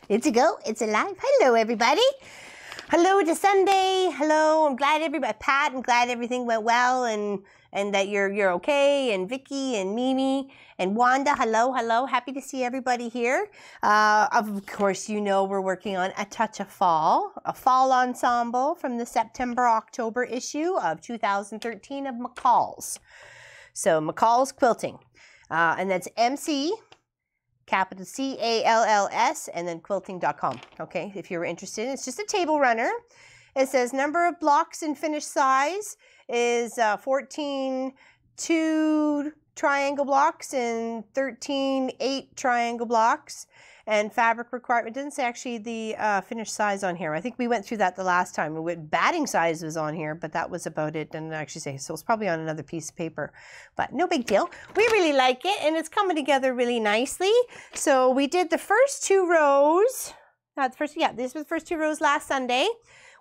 It's a go. It's alive. Hello, everybody. Hello to Sunday. Hello. I'm glad everybody, Pat, I'm glad everything went well and that you're okay. And Vicky and Mimi and Wanda. Hello, hello. Happy to see everybody here. Of course, you know we're working on A Touch of Fall, a fall ensemble from the September-October issue of 2013 of McCall's. So McCall's Quilting. And that's MC, capital C-A-L-L-S, and then quilting.com. Okay, if you're interested. It's just a table runner. It says number of blocks and finished size is 14 2 triangle blocks and 13 8 triangle blocks. And fabric requirement, it doesn't say actually the finished size on here. I think we went through that the last time. Batting size was on here, but that was about it. Didn't actually say, so it's probably on another piece of paper, but no big deal. We really like it, and it's coming together really nicely. So we did the first 2 rows. These were the first 2 rows last Sunday.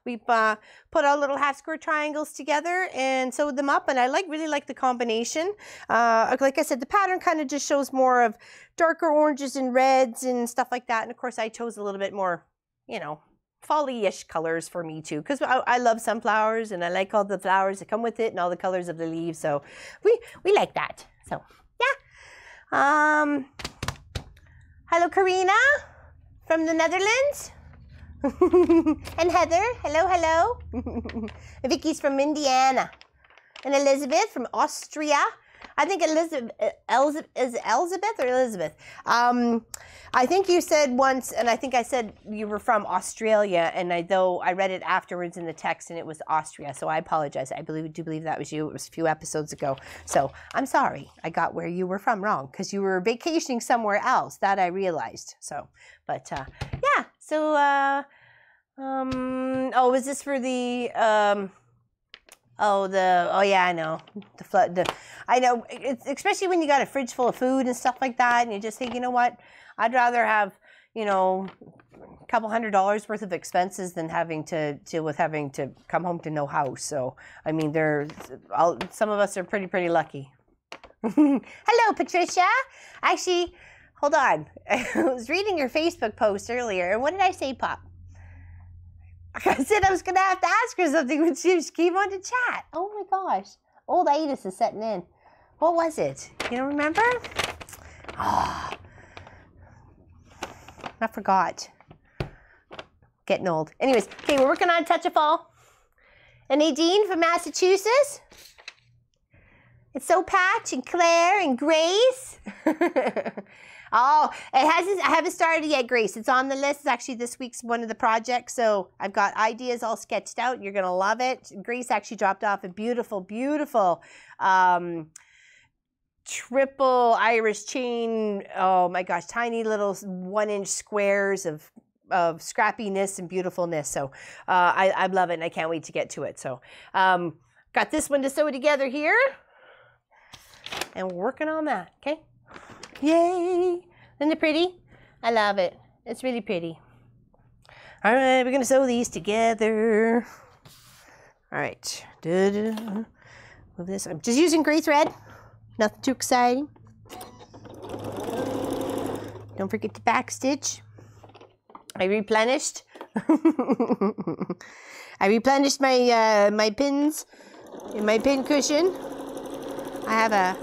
We put our little half square triangles together and sewed them up, and I really like the combination. Like I said, the pattern kind of just shows more of darker oranges and reds and stuff like that. And of course, I chose a little bit more, you know, fall-y-ish colors for me too, because I love sunflowers and I like all the flowers that come with it and all the colors of the leaves. So we like that. So yeah. Hello, Karina from the Netherlands. And Heather, hello, hello. Vicky's from Indiana. And Elizabeth from Austria. I think Elizabeth is Elizabeth or Elizabeth. I think you said once, and I think I said you were from Australia, and though I read it afterwards in the text and it was Austria, so I apologize. I do believe that was you. It was a few episodes ago. So I'm sorry. I got where you were from wrong because you were vacationing somewhere else. That I realized. So, but yeah. So, oh, was this for the, oh yeah, I know. The flood, I know, it's, especially when you got a fridge full of food and stuff like that, and you just think, you know what, I'd rather have, you know, a couple $100 worth of expenses than having to deal with having to come home to no house. So, I mean, some of us are pretty lucky. Hello, Patricia. Actually, hold on. I was reading your Facebook post earlier, and what did I say, Pop? I said I was going to have to ask her something when she came on to chat. Oh my gosh. Old itis is setting in. What was it? You don't remember? Oh, I forgot. Getting old. Anyways, okay, we're working on Touch of Fall. And Nadine from Massachusetts. It's So Patch and Claire and Grace. Oh, I haven't started yet, Grace. It's on the list. It's actually this week's one of the projects. So I've got ideas all sketched out. You're going to love it. Grace actually dropped off a beautiful, beautiful triple Irish chain. Oh my gosh, tiny little 1-inch squares of scrappiness and beautifulness. So I love it, and I can't wait to get to it. So got this one to sew together here. And we're working on that, okay? Yay! Isn't it pretty? I love it. It's really pretty. All right, we're going to sew these together. All right. Move this. I'm just using gray thread. Nothing too exciting. Don't forget to backstitch. I replenished. I replenished my my pins in my pin cushion. I have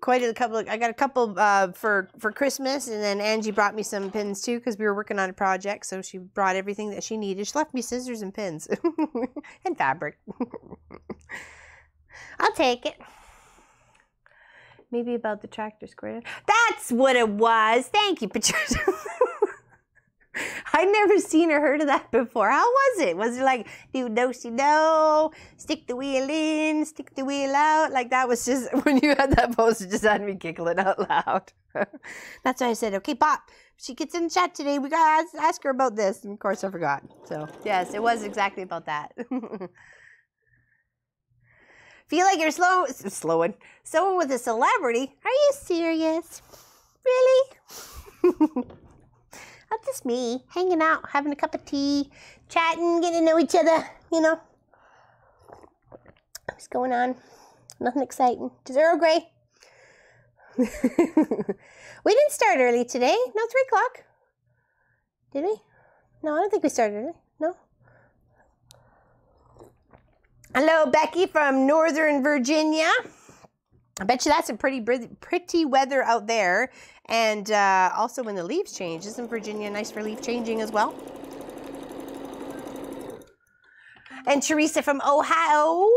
quite a couple. I got a couple for Christmas, and then Angie brought me some pins too because we were working on a project. So she brought everything that she needed. She left me scissors and pins and fabric. I'll take it. Maybe about the tractor square. That's what it was. Thank you, Patricia. I'd never seen or heard of that before. How was it? Was it like, do-do-si-do, stick the wheel in, stick the wheel out? Like that was just, when you had that post, it just had me giggling out loud. That's why I said, okay, Pop, she gets in the chat today. We got to ask her about this. And of course, I forgot. So, yes, it was exactly about that. Feel like you're sewing with a celebrity? Are you serious? Really? That's just me, hanging out, having a cup of tea, chatting, getting to know each other, you know. What's going on? Nothing exciting. Just Earl Grey. We didn't start early today. No, 3 o'clock. Did we? No, I don't think we started it. No? Hello, Becky from Northern Virginia. I bet you that's some pretty weather out there. And also when the leaves change. Isn't Virginia nice for leaf changing as well? And Teresa from Ohio.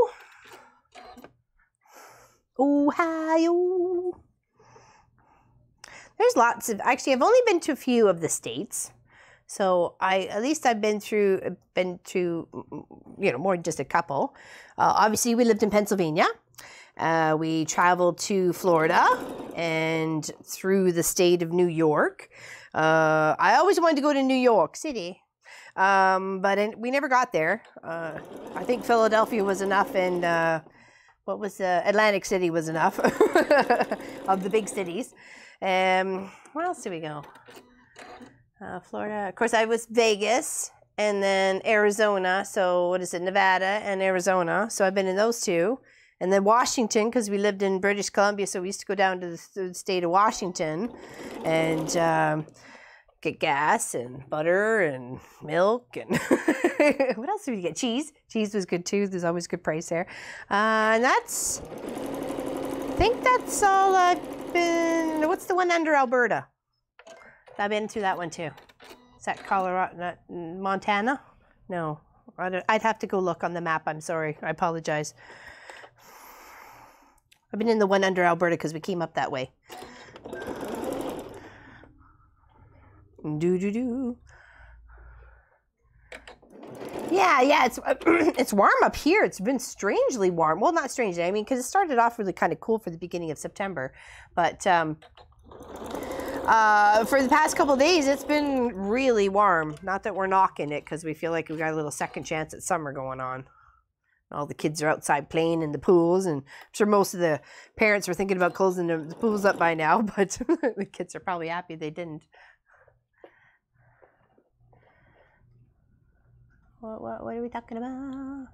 Ohio. There's lots of, actually I've only been to a few of the states. So at least I've been through, you know, more than just a couple. Obviously we lived in Pennsylvania. We traveled to Florida and through the state of New York. I always wanted to go to New York City. But we never got there. I think Philadelphia was enough, and what was Atlantic City was enough of the big cities. Where else did we go? Florida. Of course, I was Vegas, and then Arizona. So what is it? Nevada and Arizona. So I've been in those two. And then Washington, because we lived in British Columbia, so we used to go down to the state of Washington and get gas and butter and milk and what else did we get? Cheese. Cheese was good too. There's always a good price there. And I think that's all I've been. What's the one under Alberta? I've been through that one too. Is that Colorado, Montana? No, I'd have to go look on the map. I'm sorry. I apologize. I've been in the one under Alberta because we came up that way. Yeah, it's warm up here. It's been strangely warm. Well, not strangely. I mean, because it started off really kind of cool for the beginning of September, but for the past couple of days, it's been really warm. Not that we're knocking it, because we feel like we've got a little second chance at summer going on. All the kids are outside playing in the pools, and I'm sure most of the parents were thinking about closing the pools up by now, but the kids are probably happy they didn't. What are we talking about?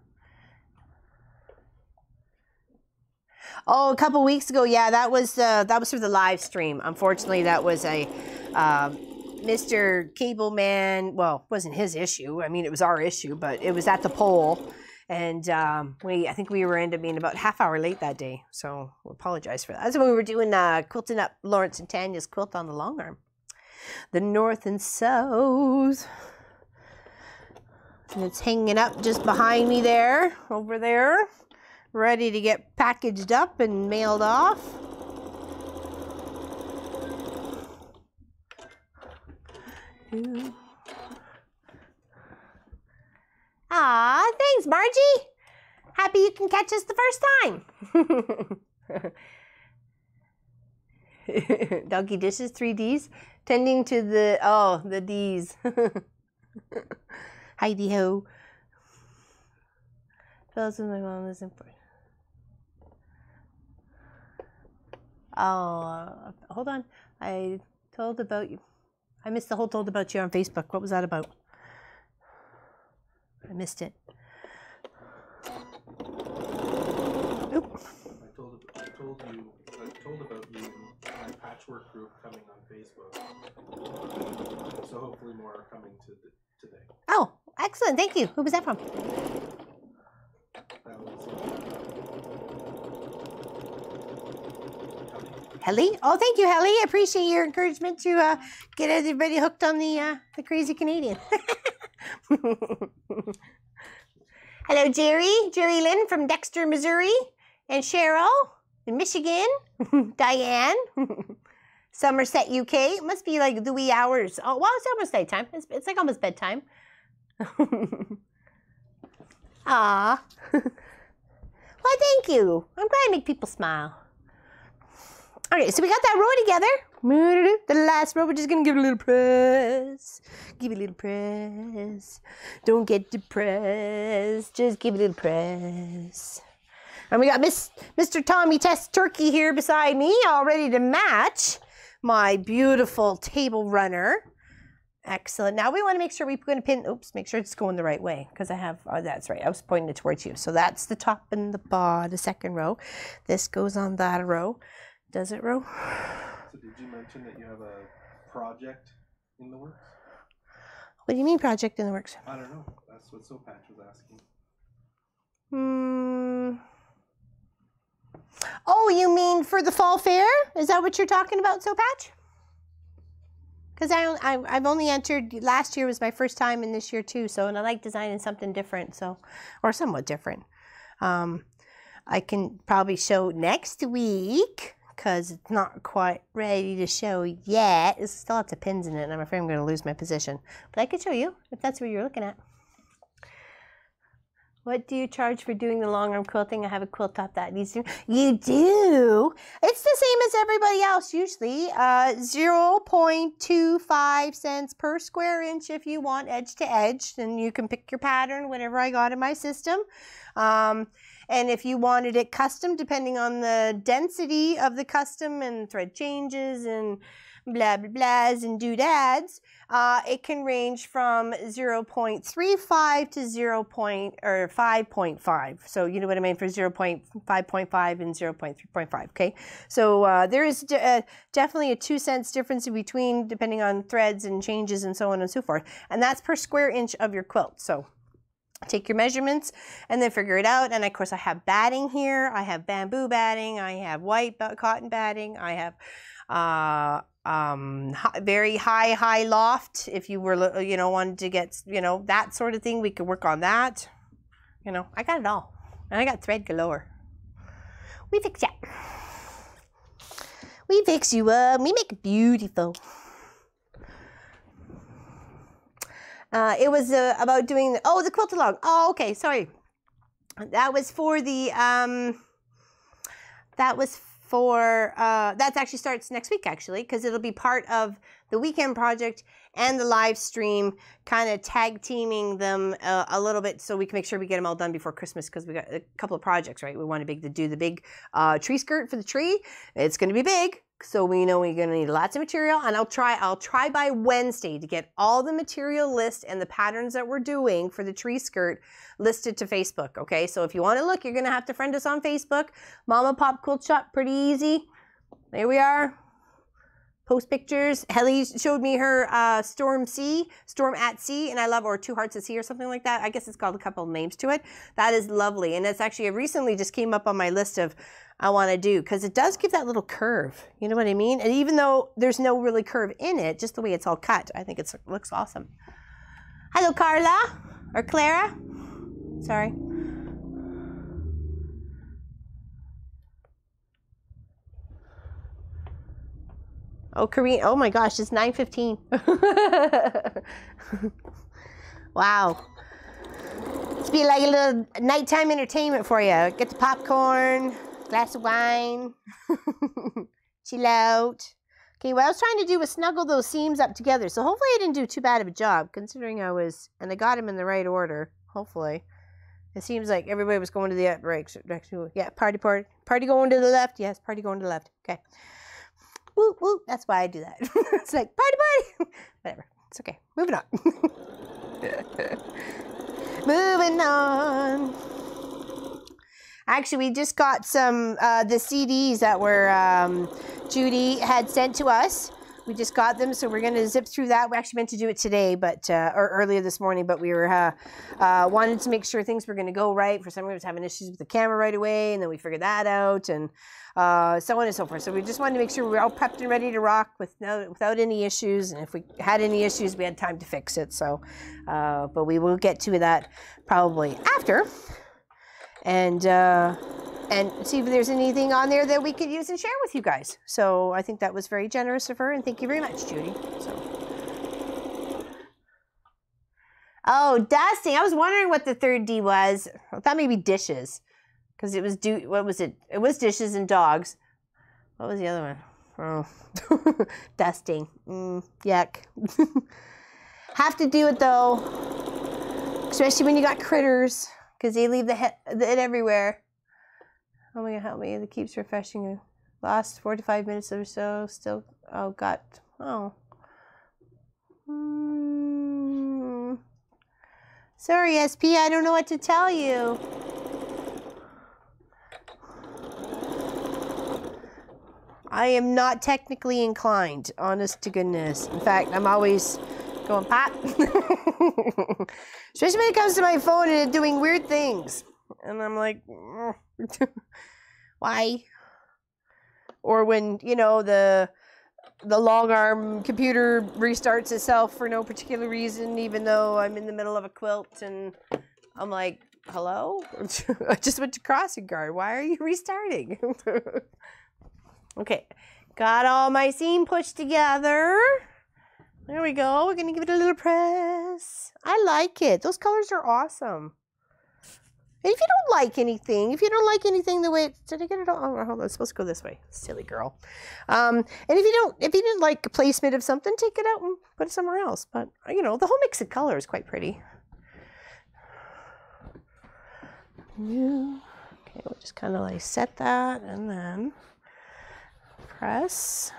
Oh, a couple weeks ago, yeah, that was for the live stream. Unfortunately, that was a Mr. Cable Man. Well, it wasn't his issue. I mean, it was our issue, but it was at the pole, and I think we were ended up being about half hour late that day. So we apologize for that. That's when we were doing quilting up Lawrence and Tanya's quilt on the long arm, the north and south. And it's hanging up just behind me there, over there, ready to get packaged up and mailed off. Ah, thanks, Margie. Happy you can catch us the first time. Doggy dishes, 3 Ds. Tending to the Ds. Heidi ho. Fellas with my mom is important. Oh, hold on. I told about you. I missed the whole told about you on Facebook. What was that about? I missed it. Oop. I told about you in my patchwork group coming on Facebook. So hopefully more are coming today. Oh, excellent. Thank you. Who was that from? Helly? Oh, thank you, Helly. I appreciate your encouragement to get everybody hooked on the crazy Canadian. Hello, Jerry Lynn from Dexter, Missouri, and Cheryl in Michigan, Diane, Somerset, UK. It must be like the wee hours. Oh, well, it's almost nighttime. It's like almost bedtime. Aw. Well, thank you. I'm glad I make people smile. Okay, so we got that row together. The last row, we're just going to give it a little press. Give it a little press. Don't get depressed. Just give it a little press. And we got Mr. Tommy Test Turkey here beside me, all ready to match my beautiful table runner. Excellent. Now we want to make sure we put a pin. Oops, make sure it's going the right way, because I have, oh, that's right. I was pointing it towards you. So that's the top and the bottom, the second row. This goes on that row. Does it, row? So did you mention that you have a project in the works? What do you mean project in the works? I don't know. That's what Soap Patch was asking. Oh, you mean for the fall fair? Is that what you're talking about, Soap Patch? Because I've only entered, last year was my first time and this year too, so, and I like designing something different, so, or somewhat different. I can probably show next week, because it's not quite ready to show yet. It still has the pins in it, and I'm afraid I'm going to lose my position. But I could show you, if that's what you're looking at. What do you charge for doing the long arm quilting? I have a quilt top that needs to. You do? It's the same as everybody else usually. 0.25 cents per square inch if you want edge to edge. And you can pick your pattern, whatever I got in my system. And if you wanted it custom, depending on the density of the custom and thread changes and blah, blah, blahs and doodads, it can range from 0.35 to 5.5. So you know what I mean for 0.5.5 and 0.3.5, okay? So there is definitely a 2 cents difference in between depending on threads and changes and so on and so forth. And that's per square inch of your quilt. So take your measurements and then figure it out. And of course I have batting here. I have bamboo batting. I have white cotton batting. I have very high loft. If you were, you know, wanted to get, you know, that sort of thing, we could work on that. You know, I got it all. And I got thread galore. We fix ya. We fix you up. We make it beautiful. It was about doing the, the quilt along. Oh, okay, sorry. That was for the, that actually starts next week actually, because it'll be part of the weekend project and the live stream, kind of tag teaming them a little bit so we can make sure we get them all done before Christmas, because we got a couple of projects, right? We want to do the big tree skirt for the tree. It's going to be big. So we know we're going to need lots of material, and I'll try by Wednesday to get all the material list and the patterns that we're doing for the tree skirt listed to Facebook. Okay, so if you want to look, you're going to have to friend us on Facebook. Mama Pop Quilt Shop, pretty easy. There we are. Post pictures. Helly showed me her Storm at Sea, and I love, or Two Hearts at Sea or something like that. I guess it's called a couple of names to it. That is lovely, and it's actually recently just came up on my list of I want to do, because it does give that little curve. You know what I mean? And even though there's no really curve in it, just the way it's all cut, I think it looks awesome. Hello, Carla or Clara. Sorry. Oh, Korean. Oh my gosh, it's 9:15. Wow. It's be like a little nighttime entertainment for you. Get the popcorn, glass of wine, chill out. Okay, what I was trying to do was snuggle those seams up together. So hopefully I didn't do too bad of a job, considering I got them in the right order, hopefully. It seems like everybody was going to the right direction. Yeah, party going to the left. Yes, party going to the left. Okay. Woo, woo. That's why I do that. It's like, party. Whatever. It's okay. Moving on. Moving on. Actually, we just got some, the CDs that were, Judy had sent to us. We just got them, so we're going to zip through that. We actually meant to do it today, but or earlier this morning, but we were wanted to make sure things were going to go right. For some reason, I was having issues with the camera right away, and then we figured that out, and so on and so forth. So we just wanted to make sure we were all prepped and ready to rock without any issues. And if we had any issues, we had time to fix it. So, but we will get to that probably after, and see if there's anything on there that we could use and share with you guys. So I think that was very generous of her, and thank you very much, Judy. So. Oh, dusting. I was wondering what the third D was. I thought maybe dishes, because it was what was it? It was dishes and dogs. What was the other one? Oh, dusting. Yuck. Have to do it though, especially when you got critters, because they leave it everywhere. Oh my God, help me. It keeps refreshing. Last 45 minutes or so, still, oh God. Oh. Sorry, SP, I don't know what to tell you. I am not technically inclined, honest to goodness. In fact, I'm always going, Pat? Especially when it comes to my phone and it doing weird things. And I'm like, why? Or when, you know, the long arm computer restarts itself for no particular reason, even though I'm in the middle of a quilt and I'm like, hello? I just went to crossing guard. Why are you restarting? Okay, got all my seam pushed together. There we go. We're gonna give it a little press. I like it. Those colors are awesome. And if you don't like anything, the way did I get it all? Oh, hold on, it's supposed to go this way. Silly girl. And if you didn't like the placement of something, take it out and put it somewhere else. But you know, the whole mix of color is quite pretty. Okay, we'll just kind of like set that and then press.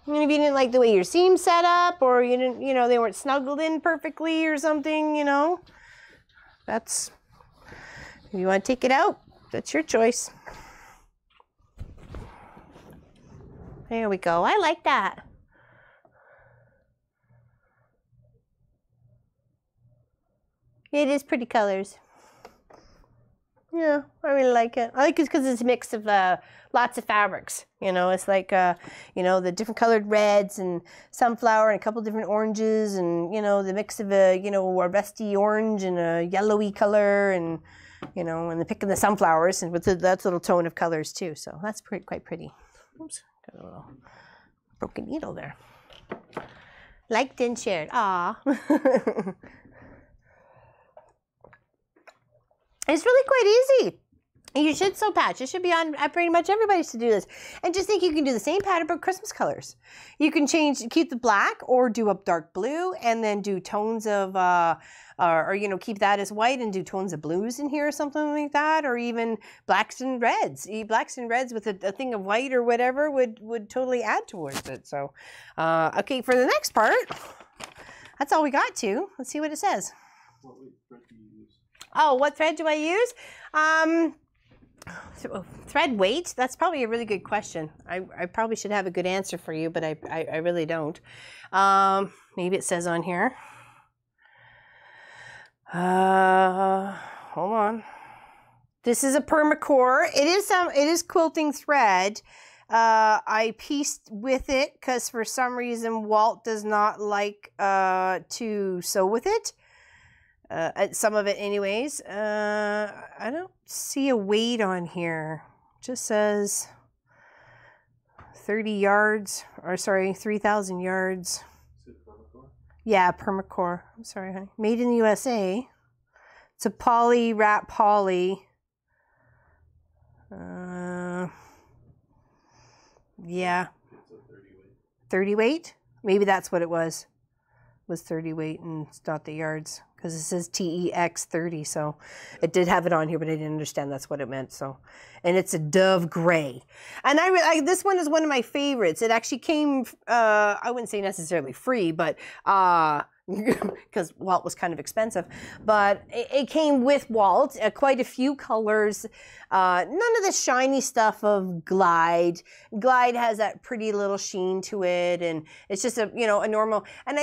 And if you didn't like the way your seam set up, or you didn't, you know, they weren't snuggled in perfectly or something, you know, that's, if you want to take it out, that's your choice. There we go. I like that. It is pretty colors. Yeah, I really like it. I like it because it's a mix of lots of fabrics. You know, it's like, you know, the different colored reds and sunflower and a couple different oranges and, you know, the mix of a, you know, a rusty orange and a yellowy color and, you know, and the pick of the sunflowers and with that little tone of colors too. So that's quite pretty. Oops, got a little broken needle there. Liked and shared. Aw. It's really quite easy. You should sew patch. It should be on pretty much everybody's to do this. And just think you can do the same pattern but Christmas colors. You can keep the black or do a dark blue and then do tones of, or you know, keep that as white and do tones of blues in here or something like that. Or even blacks and reds. Blacks and reds with a thing of white or whatever would totally add towards it. So, okay, for the next part, that's all we got to. Let's see what it says. What thread do you use? Oh, what thread do I use? Thread weight? That's probably a really good question. I probably should have a good answer for you, but I really don't. Maybe it says on here. Hold on. This is a permacore. It is quilting thread. I pieced with it because for some reason Walt does not like to sew with it. Some of it anyways. I don't see a weight on here. It just says 30 yards, or sorry, 3,000 yards. Is it permacore? Yeah, permacore. I'm sorry, honey. Made in the USA. It's a poly, wrap poly. Yeah. It's a 30 weight. 30 weight? Maybe that's what it was 30 weight and it's not the yards. Because it says TEX 30, so it did have it on here, but I didn't understand that's what it meant. So, and it's a dove gray, and this one is one of my favorites. It actually came, I wouldn't say necessarily free, but because Walt was kind of expensive, but it came with Walt, quite a few colors. None of the shiny stuff of Glide. Glide has that pretty little sheen to it, and it's just a, you know, a normal. And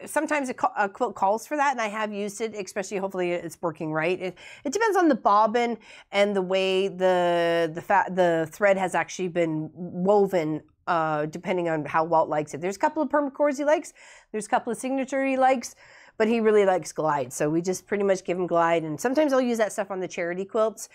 sometimes a quilt calls for that, and I have used it, especially hopefully it's working right. It depends on the bobbin and the way the thread has actually been woven. Depending on how Walt likes it. There's a couple of permacores he likes. There's a couple of signature he likes, but he really likes Glide. So we just pretty much give him Glide. And sometimes I'll use that stuff on the charity quilts,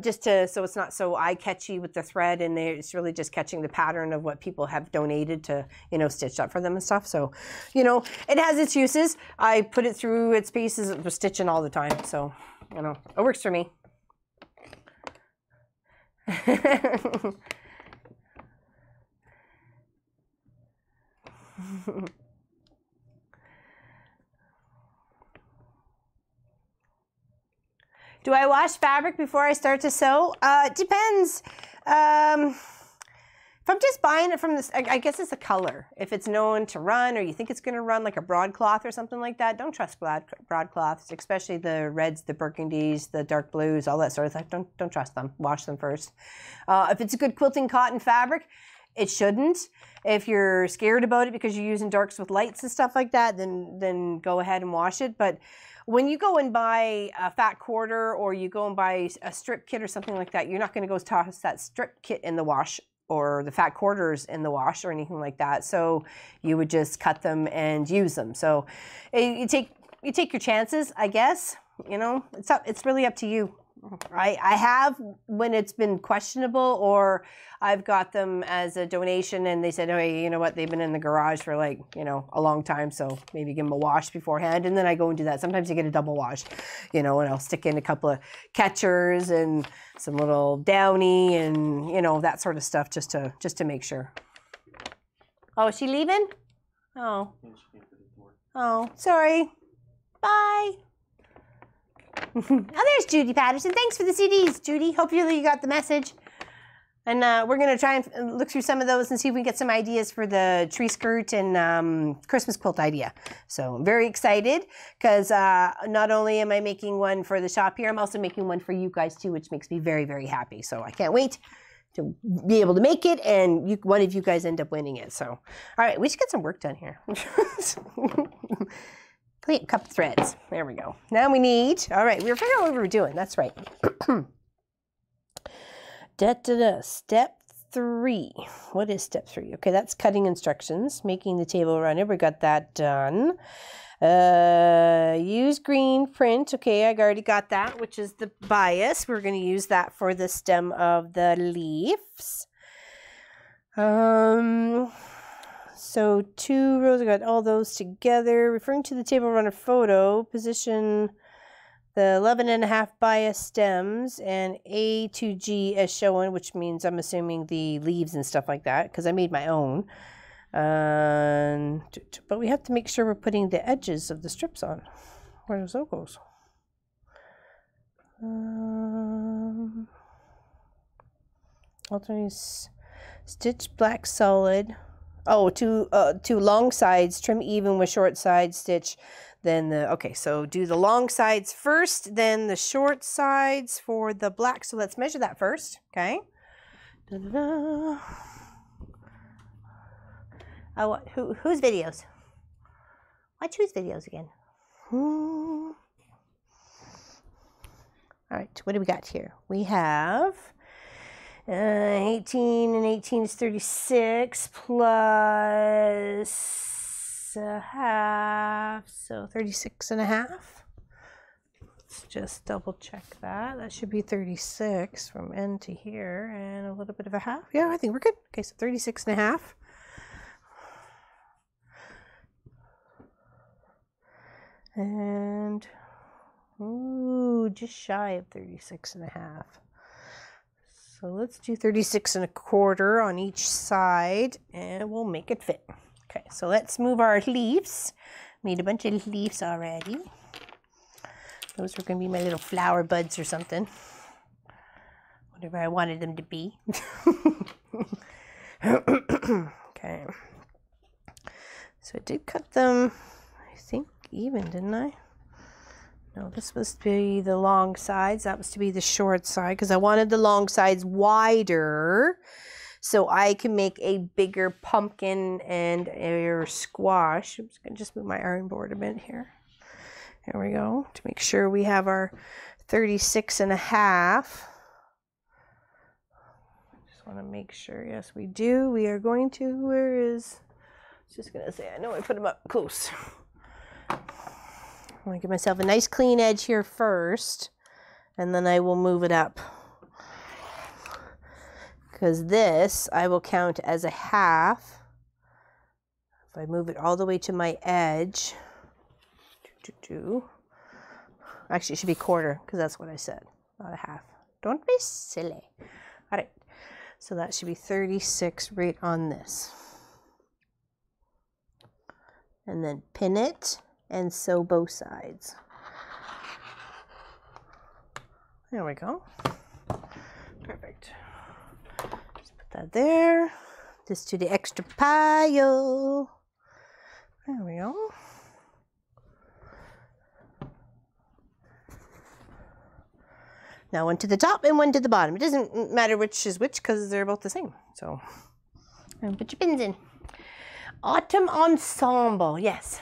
just so it's not so eye-catchy with the thread, and it's really just catching the pattern of what people have donated to, you know, stitched up for them and stuff. So, you know, it has its uses. I put it through its paces of stitching all the time. So, you know, it works for me. Do I wash fabric before I start to sew? It depends. If I'm just buying it from this, I guess it's a color. If it's known to run, or you think it's going to run like a broadcloth or something like that, don't trust broadcloths, especially the reds, the burgundies, the dark blues, all that sort of stuff. Don't trust them. Wash them first. If it's a good quilting cotton fabric, it shouldn't. If you're scared about it because you're using darks with lights and stuff like that, then go ahead and wash it. But when you go and buy a fat quarter or you go and buy a strip kit or something like that, you're not going to go toss that strip kit in the wash or the fat quarters in the wash or anything like that. So you would just cut them and use them. So you take your chances, I guess. You know, it's really up to you. I have when it's been questionable, or I've got them as a donation and they said, oh, you know what, they've been in the garage for like, you know, a long time, so maybe give them a wash beforehand, and then I go and do that. Sometimes you get a double wash, you know, and I'll stick in a couple of catchers and some little downy and, you know, that sort of stuff just to make sure. Oh, is she leaving? Oh. Oh, sorry. Bye. Oh, there's Judy Patterson. Thanks for the CDs, Judy. Hopefully you got the message. And we're going to try and look through some of those and see if we can get some ideas for the tree skirt and Christmas quilt idea. So I'm very excited because not only am I making one for the shop here, I'm also making one for you guys too, which makes me very, very happy. So I can't wait to be able to make it and one of you guys end up winning it. So, all right, we should get some work done here. Clean cup threads. There we go. Now we need, all right, we were figuring out what we were doing. That's right. Step 3. What is step 3? Okay, that's cutting instructions, making the table runner. We got that done. Use green print. Okay, I already got that, which is the bias. We're going to use that for the stem of the leaves. So 2 rows, I got all those together. Referring to the table runner photo, position the 11.5 bias stems and A to G as shown, which means I'm assuming the leaves and stuff like that, because I made my own. But we have to make sure we're putting the edges of the strips on. Where are those logos? Alternate stitch black solid. Oh, two long sides, trim even with short sides, stitch. Then okay, so do the long sides first, then the short sides for the black. So let's measure that first, okay? Da-da-da. Oh, whose videos? Watch whose videos again? All right, what do we got here? We have 18 and 18 is 36 plus a half, so 36.5. Let's just double check that. That should be 36 from end to here and a little bit of a half. Yeah, I think we're good. Okay, so 36.5. And, ooh, just shy of 36.5. So let's do 36.25 on each side and we'll make it fit. Okay, so let's move our leaves. Made a bunch of leaves already. Those are going to be my little flower buds or something. Whatever I wanted them to be. Okay. So I did cut them, I think, even, didn't I? No, this was to be the long sides. That was to be the short side because I wanted the long sides wider so I can make a bigger pumpkin and a squash. I'm just going to just move my iron board a bit here. There we go. To make sure we have our 36.5. Just want to make sure. Yes, we do. We are going to. Where is? I was just going to say, I know I put them up close. I'm going to give myself a nice clean edge here first, and then I will move it up. Because this, I will count as a half. If I move it all the way to my edge. Actually, it should be quarter, because that's what I said, not a half. Don't be silly. All right, so that should be 36 right on this. And then pin it. And sew both sides. There we go. Perfect. Just put that there. This to the extra pile. There we go. Now one to the top and one to the bottom. It doesn't matter which is which because they're both the same. So And put your pins in. Autumn Ensemble, yes.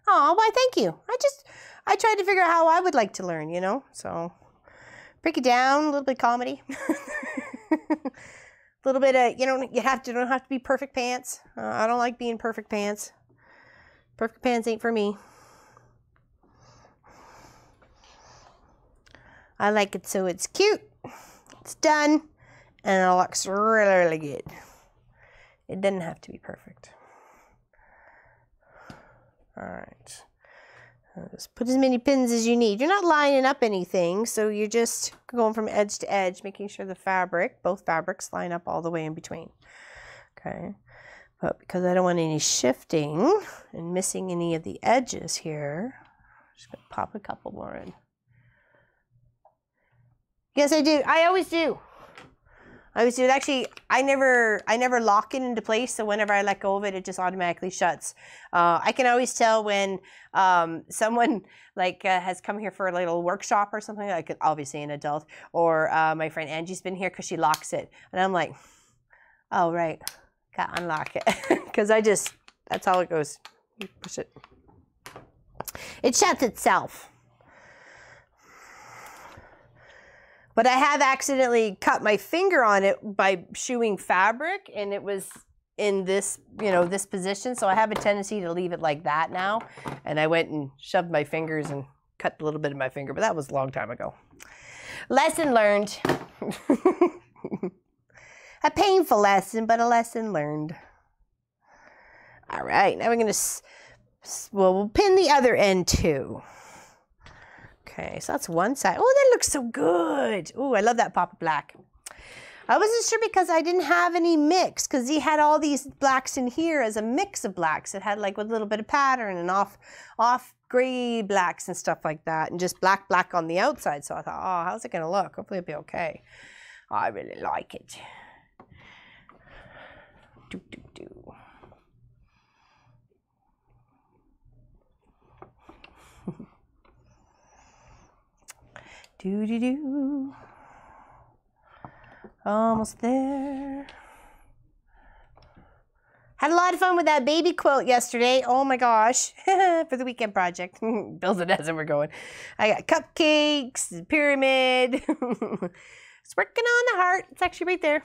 Oh, why thank you. I tried to figure out how I would like to learn, you know, so break it down, a little bit of comedy. A little bit of, you know, you don't have to be perfect pants. I don't like being perfect pants. Perfect pants ain't for me. I like it so it's cute, it's done, and it looks really, really good. It doesn't have to be perfect. All right. Just put as many pins as you need. You're not lining up anything, so you're just going from edge to edge, making sure the fabric, both fabrics, line up all the way in between. Okay. But because I don't want any shifting and missing any of the edges here, I'm just going to pop a couple more in. Yes, I do. I always do. I always do. Actually, I never lock it into place, so whenever I let go of it, it just automatically shuts. I can always tell when someone like has come here for a little workshop or something, like obviously an adult, or my friend Angie's been here because she locks it. And I'm like, oh, right. Got to unlock it. Because that's how it goes. You push it. It shuts itself. But I have accidentally cut my finger on it by shoeing fabric, and it was in this, you know, this position. So I have a tendency to leave it like that now. And I went and shoved my fingers and cut a little bit of my finger, but that was a long time ago. Lesson learned. A painful lesson, but a lesson learned. All right, now we're going to, we'll pin the other end too. Okay, so that's one side. Oh, that looks so good. Oh, I love that pop of black. I wasn't sure because I didn't have any mix, because he had all these blacks in here as a mix of blacks. It had like with a little bit of pattern and off gray blacks and stuff like that, and just black on the outside. So I thought, oh, how's it going to look? Hopefully it'll be okay. Oh, I really like it. Do, do, do. Do, do, do. Almost there. Had a lot of fun with that baby quilt yesterday. Oh my gosh. For the weekend project. Build it as we're going. I got cupcakes, pyramid. It's working on the heart. It's actually right there.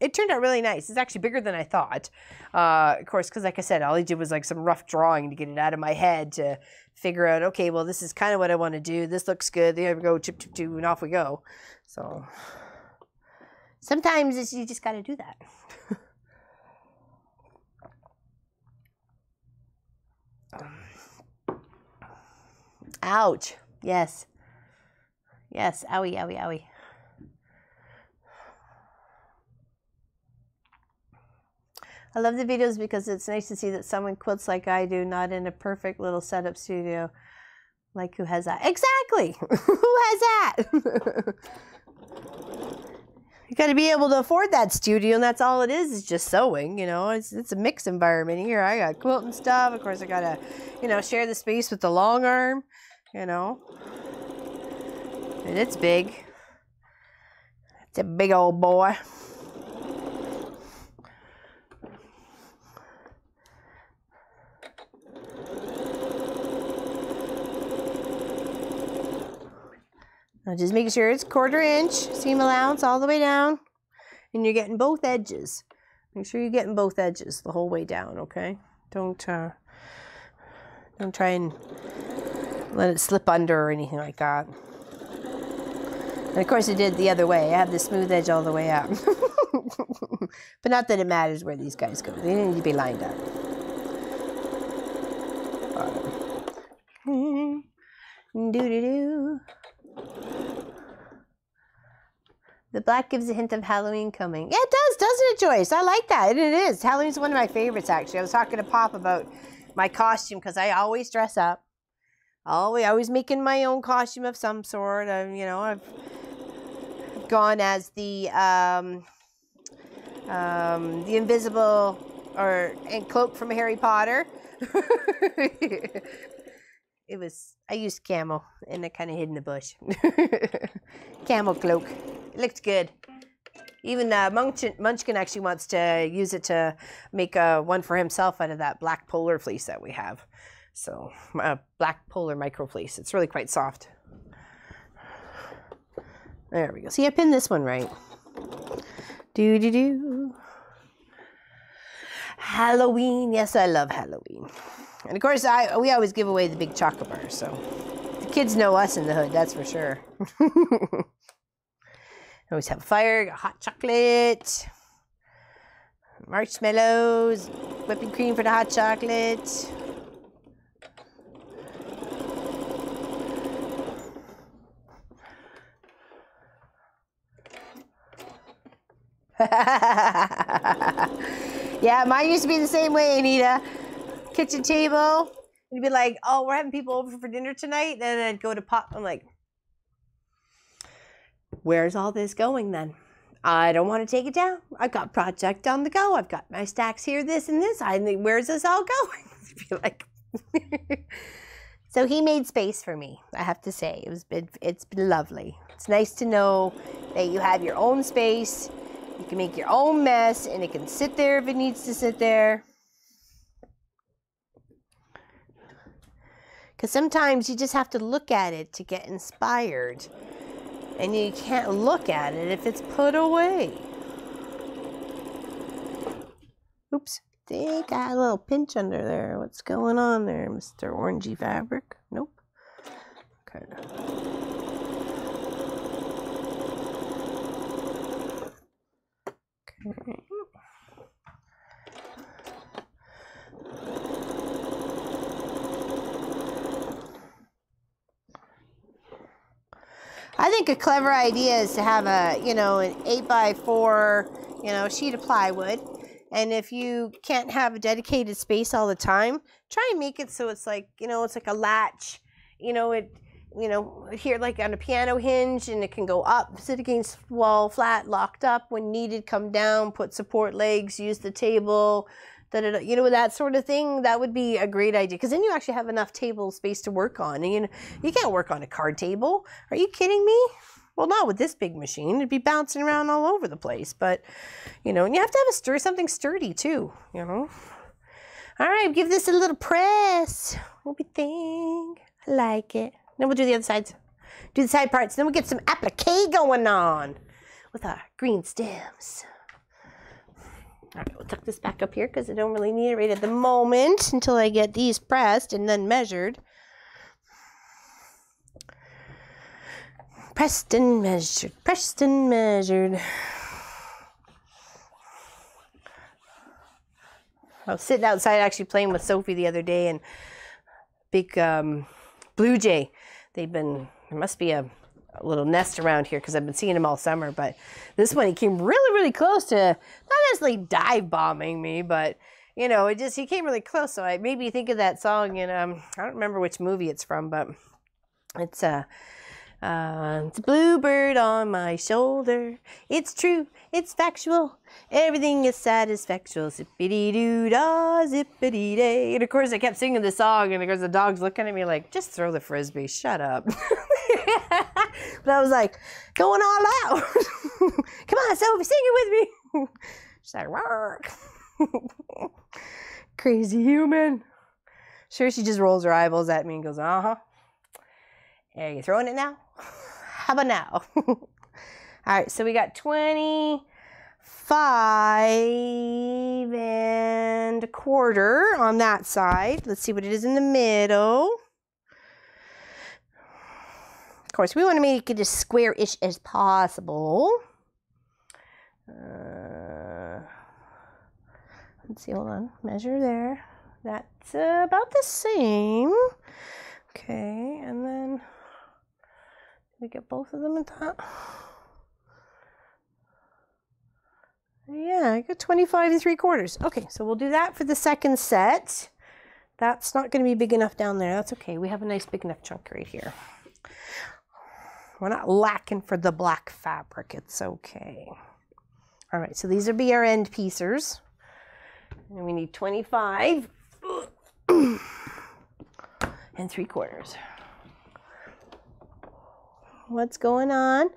It turned out really nice. It's actually bigger than I thought. Of course, because like I said, all I did was like some rough drawing to get it out of my head to figure out, okay, well, this is kind of what I want to do. This looks good. There we go, chip, chip, chip, and off we go. So sometimes you just got to do that. Ouch. Yes. Yes. Owie, owie, owie. I love the videos because it's nice to see that someone quilts like I do, not in a perfect little setup studio. Like, who has that? Exactly! Who has that? You got to be able to afford that studio, and that's all it is just sewing, you know. It's a mixed environment here. I got quilting stuff. Of course, I got to, you know, share the space with the long arm, you know. And it's big. It's a big old boy. Now just make sure it's 1/4 inch seam allowance all the way down, and you're getting both edges. Make sure you're getting both edges the whole way down, okay? Don't try and let it slip under or anything like that. And of course, I did it the other way. I have the smooth edge all the way up. But not that it matters where these guys go. They need to be lined up. Do-do-do. The black gives a hint of Halloween coming. Yeah, it does, doesn't it, Joyce? I like that. And it is. Halloween's one of my favorites, actually. I was talking to Pop about my costume because I always dress up. Always making my own costume of some sort. You know, I've gone as the invisible and cloak from Harry Potter. I used camel, and it kind of hid in the bush. Camel cloak. It looked good. Even Munchkin actually wants to use it to make one for himself out of that black polar fleece that we have. So black polar micro fleece. It's really quite soft. There we go. See, I pinned this one right. Do. Halloween. Yes, I love Halloween. And of course, we always give away the big chocolate bars. So the kids know us in the hood, that's for sure. Always have a fire, got hot chocolate, marshmallows, whipping cream for the hot chocolate. Yeah, mine used to be the same way, Anita. Kitchen table. You'd be like, oh, we're having people over for dinner tonight. Then I'd go to pop. I'm like, where's all this going then? I don't want to take it down. I've got project on the go. I've got my stacks here, this and this. I think, where's this all going? Be like, so he made space for me. I have to say, it's been lovely. It's nice to know that you have your own space. You can make your own mess, and it can sit there if it needs to sit there. Because sometimes you just have to look at it to get inspired. And you can't look at it if it's put away. Oops. They got a little pinch under there. What's going on there, Mr. Orangey Fabric? Nope. Okay. Okay. I think a clever idea is to have a, an 8x4, sheet of plywood. And if you can't have a dedicated space all the time, try and make it so it's like, it's like a latch, here like on a piano hinge, and it can go up, sit against the wall, flat, locked up. When needed, come down, put support legs, use the table, that sort of thing. That would be a great idea, because then you actually have enough table space to work on. And you can't work on a card table. Are you kidding me? Well, not with this big machine. It'd be bouncing around all over the place. But, and you have to have something sturdy too, All right, give this a little press. What do you think? I like it. Then we'll do the other sides. Do the side parts. Then we'll get some applique going on with our green stems. All right, we'll tuck this back up here because I don't really need it right at the moment until I get these pressed and then measured. Pressed and measured, pressed and measured. I was sitting outside actually playing with Sophie the other day, and big blue jay. There must be a little nest around here because I've been seeing them all summer, but this one, he came really, really close to, not necessarily dive bombing me, but he came really close. So it made me think of that song, and I don't remember which movie it's from, but it's a bluebird on my shoulder. It's true, it's factual. Everything is satisfactual. Zippity-doo-dah, zippity-day. And of course, I kept singing the song, and of course, the dog's looking at me like, just throw the frisbee, shut up. But I was like, going all out. Come on, Sophie, sing it with me. She's like, work. Crazy human. Sure, she just rolls her eyeballs at me and goes, uh-huh. Are you throwing it now? How about now? All right, so we got 25 1/4 on that side. Let's see what it is in the middle. Of course, we want to make it as square-ish as possible. Let's see, hold on. Measure there. That's about the same. Okay, and then we get both of them at that. Yeah, I got 25 3/4. Okay, so we'll do that for the second set. That's not going to be big enough down there. That's okay. We have a nice big enough chunk right here. We're not lacking for the black fabric. It's okay. All right, so these will be our end piecers. And we need 25 3/4. What's going on?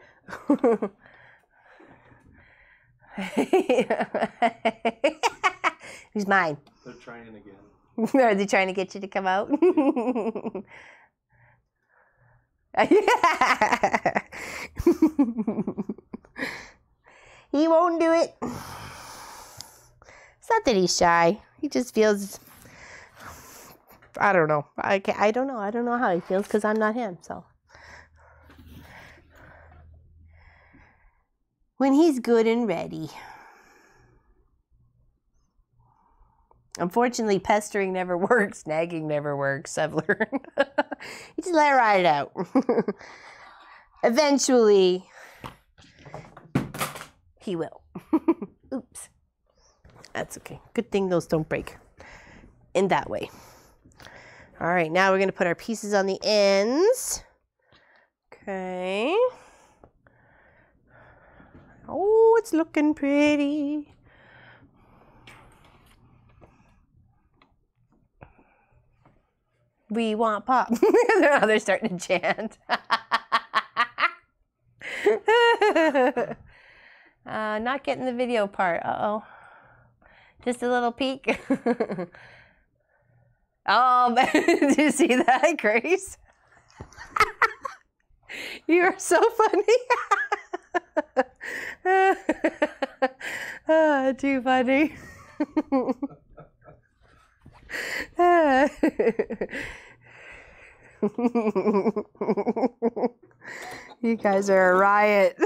Who's mine? They're trying again. Are they trying to get you to come out? He won't do it. It's not that he's shy. He just feels, I don't know. I don't know. I don't know how he feels because I'm not him. So when he's good and ready. Unfortunately, pestering never works. Nagging never works. I've learned. You just let it ride out. Eventually, he will. Oops. That's okay. Good thing those don't break in that way. All right, now we're going to put our pieces on the ends. Okay. Oh, it's looking pretty. We want pop. Now they're starting to chant. Not getting the video part. Uh-oh. Just a little peek. Oh, did you see that, Grace? You are so funny. Oh, too funny. You guys are a riot.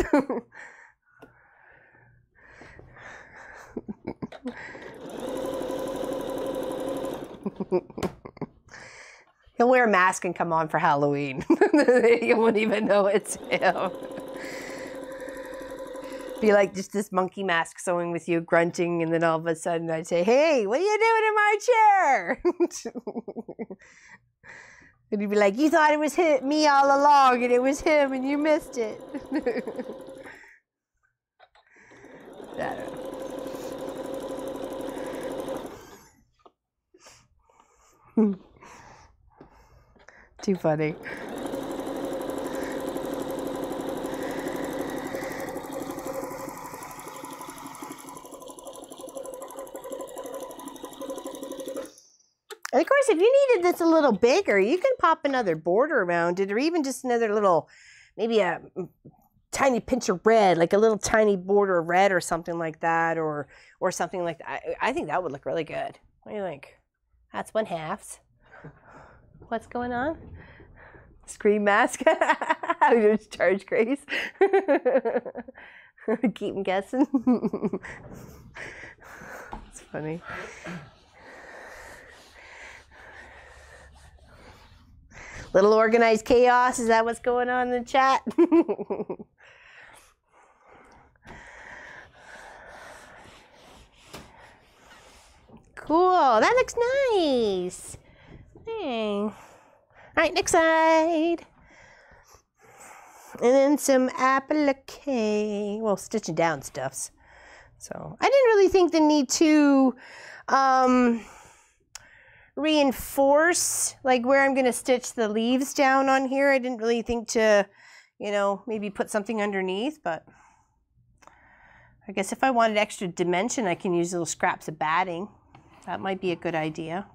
He'll wear a mask and come on for Halloween. You won't even know it's him. Be like just this monkey mask sewing with you, grunting, and then all of a sudden I'd say, "Hey, what are you doing in my chair?" And he'd be like, "You thought it was me all along, and it was him, and you missed it." I don't know. Too funny. And of course, if you needed this a little bigger, you can pop another border around it, or even just another little, maybe a tiny pinch of red, like a little tiny border of red or something like that, or something like that. I think that would look really good. What do you think? That's 1/2. What's going on? Scream mask. I would just charge Grace. Keep him guessing. It's funny. Little organized chaos. Is that what's going on in the chat? Cool. That looks nice. Dang. All right, next side. And then some applique. Well, stitching down stuffs. So I didn't really think the need to reinforce like where I'm going to stitch the leaves down on here. I didn't really think to, you know, maybe put something underneath, but I guess if I wanted extra dimension, I can use little scraps of batting. That might be a good idea.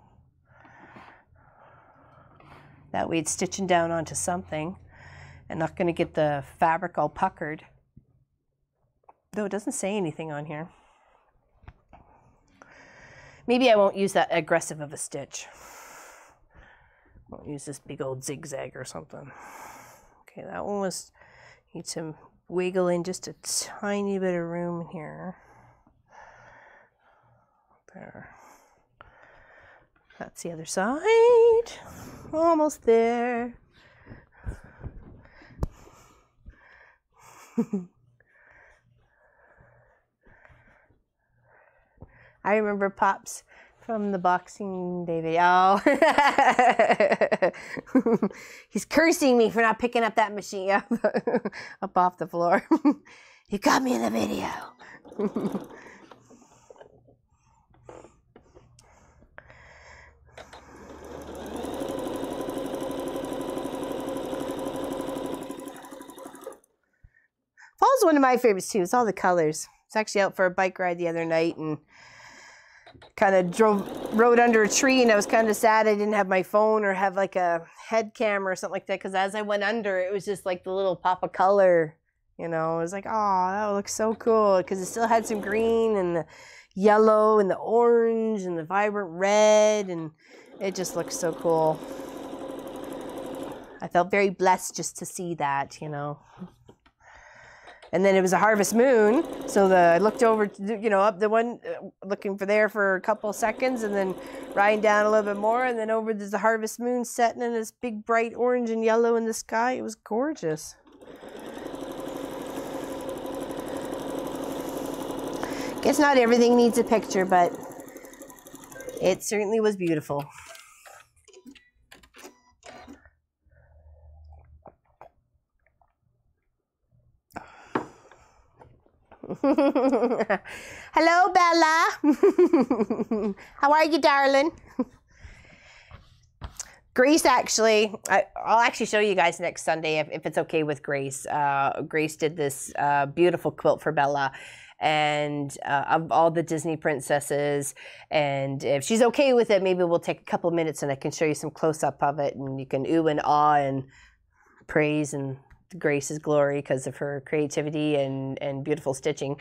That way it's stitching down onto something and not going to get the fabric all puckered. Though it doesn't say anything on here. Maybe I won't use that aggressive of a stitch. I'll use this big old zigzag or something. Okay, that one was, need to wiggle in just a tiny bit of room here. There. That's the other side. Almost there. I remember Pops from the Boxing Day video. He's cursing me for not picking up that machine up off the floor. You got me in the video. Fall's one of my favorites too. It's all the colors. was actually out for a bike ride the other night and kind of rode under a tree, and I was kind of sad I didn't have my phone or have like a head camera or something like that, because as I went under, it was just like the little pop of color, you know. It was like, oh, that looks so cool, because it still had some green and the yellow and the orange and the vibrant red, and it just looked so cool. I felt very blessed just to see that, you know. And then it was a harvest moon, so I looked over, you know, up the one, looking for there for a couple of seconds, and then riding down a little bit more, and then over there's the harvest moon setting in this big bright orange and yellow in the sky. It was gorgeous. Guess not everything needs a picture, but it certainly was beautiful. Hello, Bella. How are you, darling? Grace, actually, I'll actually show you guys next Sunday if it's okay with Grace. Grace did this beautiful quilt for Bella, and of all the Disney princesses, and if she's okay with it, maybe we'll take a couple minutes and I can show you some close-up of it, and you can ooh and ah and praise and Grace's glory because of her creativity and beautiful stitching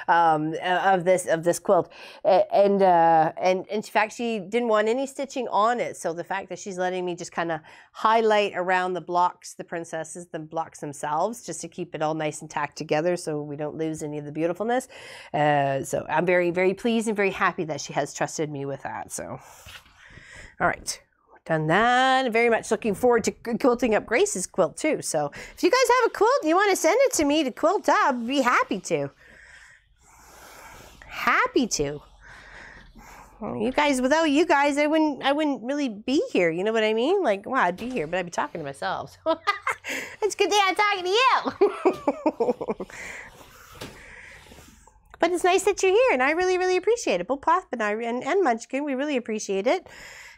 of this quilt, and in fact she didn't want any stitching on it, so the fact that she's letting me just kind of highlight around the blocks, the princesses, the blocks themselves, just to keep it all nice and tacked together so we don't lose any of the beautifulness. So I'm very, very pleased and very happy that she has trusted me with that. So all right, done that. I'm very much looking forward to quilting up Grace's quilt too. So if you guys have a quilt and you want to send it to me to quilt up, I'd be happy to. Happy to. You guys, without you guys, I wouldn't really be here. You know what I mean? Like, well, I'd be here, but I'd be talking to myself. It's a good thing I'm talking to you. But it's nice that you're here, and I really, really appreciate it. Both Pop and I and Munchkin, we really appreciate it.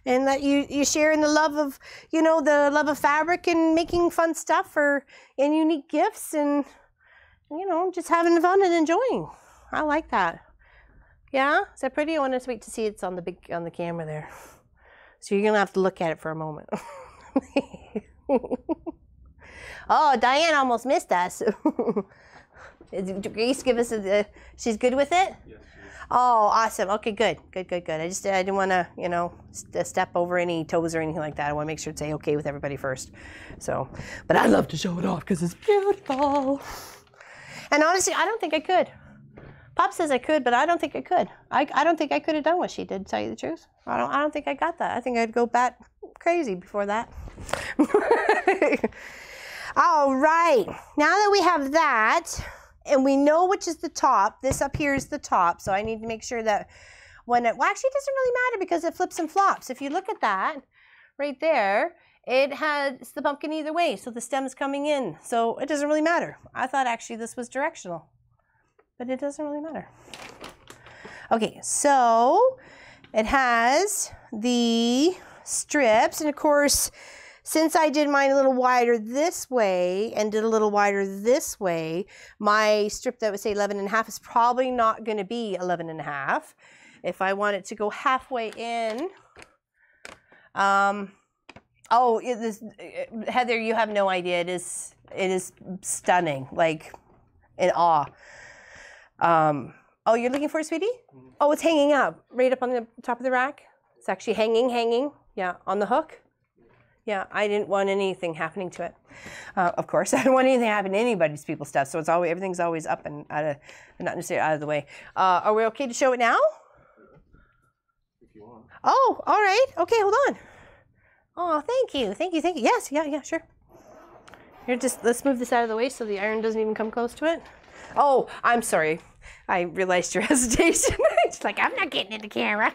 And that you share in the love of, you know, the love of fabric and making fun stuff and unique gifts, and, you know, just having fun and enjoying. I like that. Yeah? Is that pretty? I want to wait to see it's on the camera there. So you're going to have to look at it for a moment. Oh, Diane almost missed us. Did Grace give us she's good with it? Yes. Oh, awesome. Okay, good. I didn't want to, you know, step over any toes or anything like that. I want to make sure it's okay with everybody first. So, but I'd love to show it off because it's beautiful. And honestly, I don't think I could. Pop says I could, but I don't think I could. I don't think I could have done what she did, to tell you the truth. I don't think I got that. I think I'd go bat crazy before that. All right. Now that we have that, and we know which is the top, this up here is the top, so I need to make sure that when it, well, actually it doesn't really matter because it flips and flops. If you look at that right there, it has the pumpkin either way, so the stem's coming in, so it doesn't really matter. I thought actually this was directional, but it doesn't really matter. Okay, so it has the strips, and of course, since I did mine a little wider this way and did a little wider this way, my strip that would say 11.5 is probably not going to be 11.5. If I want it to go halfway in, oh, Heather, you have no idea. It is stunning, like in awe. Oh, you're looking for it, sweetie? Oh, it's hanging up, right up on the top of the rack. It's actually hanging, yeah, on the hook. Yeah, I didn't want anything happening to it. Of course, I don't want anything happening to anybody's people's stuff. So it's always, everything's always up and out of, not necessarily out of the way. Are we okay to show it now? If you want. Oh, all right. Okay, hold on. Oh, thank you. Yes, yeah, sure. Here, let's move this out of the way so the iron doesn't even come close to it. Oh, I'm sorry. I realized your hesitation. It's like, I'm not getting in the camera.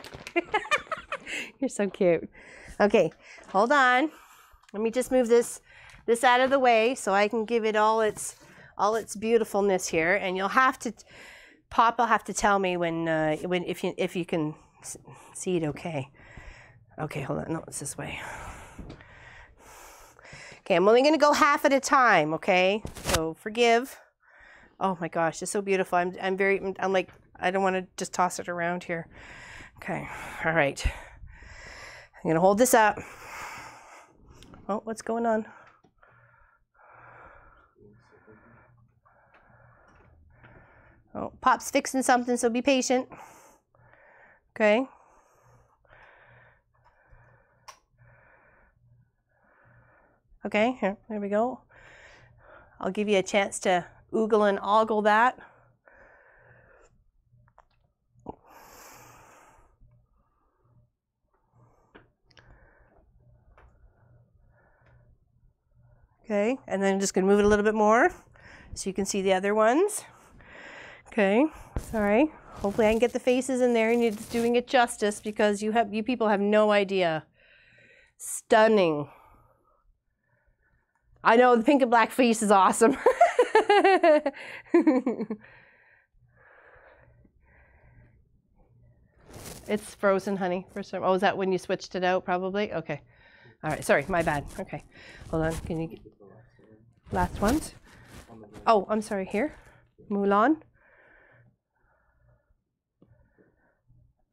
You're so cute. Okay, hold on. Let me just move this out of the way so I can give it all its beautifulness here. And you'll have to, Pop, will have to tell me if you can see it okay. Okay, hold on. No, it's this way. Okay, I'm only going to go half at a time. Okay, so forgive Oh my gosh, it's so beautiful. I'm like, I don't want to just toss it around here. Okay, all right. I'm gonna hold this up. Oh, what's going on? Oh, Pop's fixing something, so be patient. Okay. Okay, here, there we go. I'll give you a chance to oogle and ogle that. Okay, and then I'm just gonna move it a little bit more so you can see the other ones. Okay, sorry. Hopefully I can get the faces in there and you're just doing it justice because you people have no idea. Stunning. I know the pink and black face is awesome. It's frozen, honey. For some, oh, is that when you switched it out? Probably. Okay. All right. Sorry, my bad. Okay. Hold on. Can you get last ones? Oh, I'm sorry. Here, Mulan.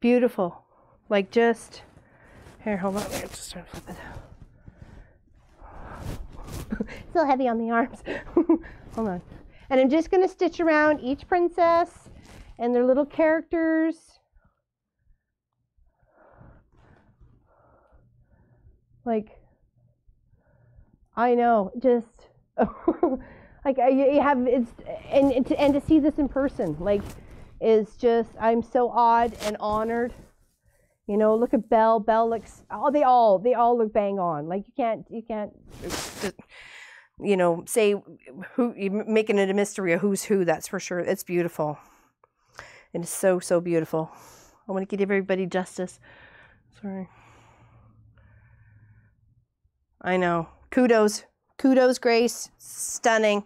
Beautiful. Like just here. Hold on. Let me just try to flip it. Still heavy on the arms. Hold on. And I'm just going to stitch around each princess and their little characters. Like, I know, just like you have it's and to see this in person, like, is just, I'm so awed and honored. You know, look at Belle. Belle looks, oh, they all look bang on. Like you can't just, you know, say who, you're making it a mystery of who's who. That's for sure. It's beautiful. It is so, so beautiful. I want to give everybody justice. Sorry. I know. Kudos. Kudos, Grace. Stunning.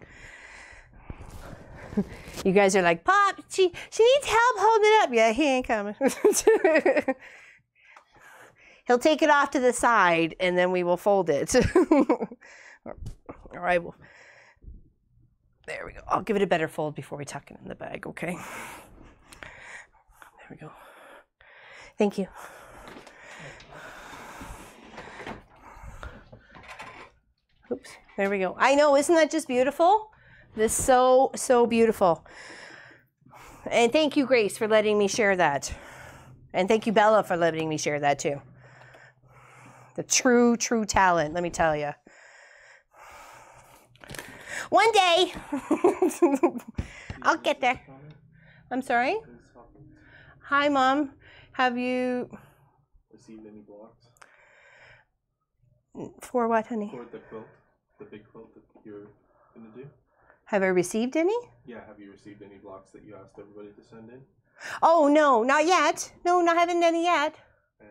You guys are like, Pop, she needs help holding it up. Yeah, he ain't coming. He'll take it off to the side and then we will fold it. Or I will. There we go. I'll give it a better fold before we tuck it in the bag, okay? There we go. Thank you. Oops, there we go. I know, isn't that just beautiful? This is so, so beautiful. And thank you, Grace, for letting me share that. And thank you, Bella, for letting me share that too. The true, true talent, let me tell you. One day, I'll get there. I'm sorry? Hi, Mom. Have you received any blocks? For what, honey? For the quilt, the big quilt that you're going to do? Have I received any? Yeah, have you received any blocks that you asked everybody to send in? Oh, no, not yet. No, not having any yet. And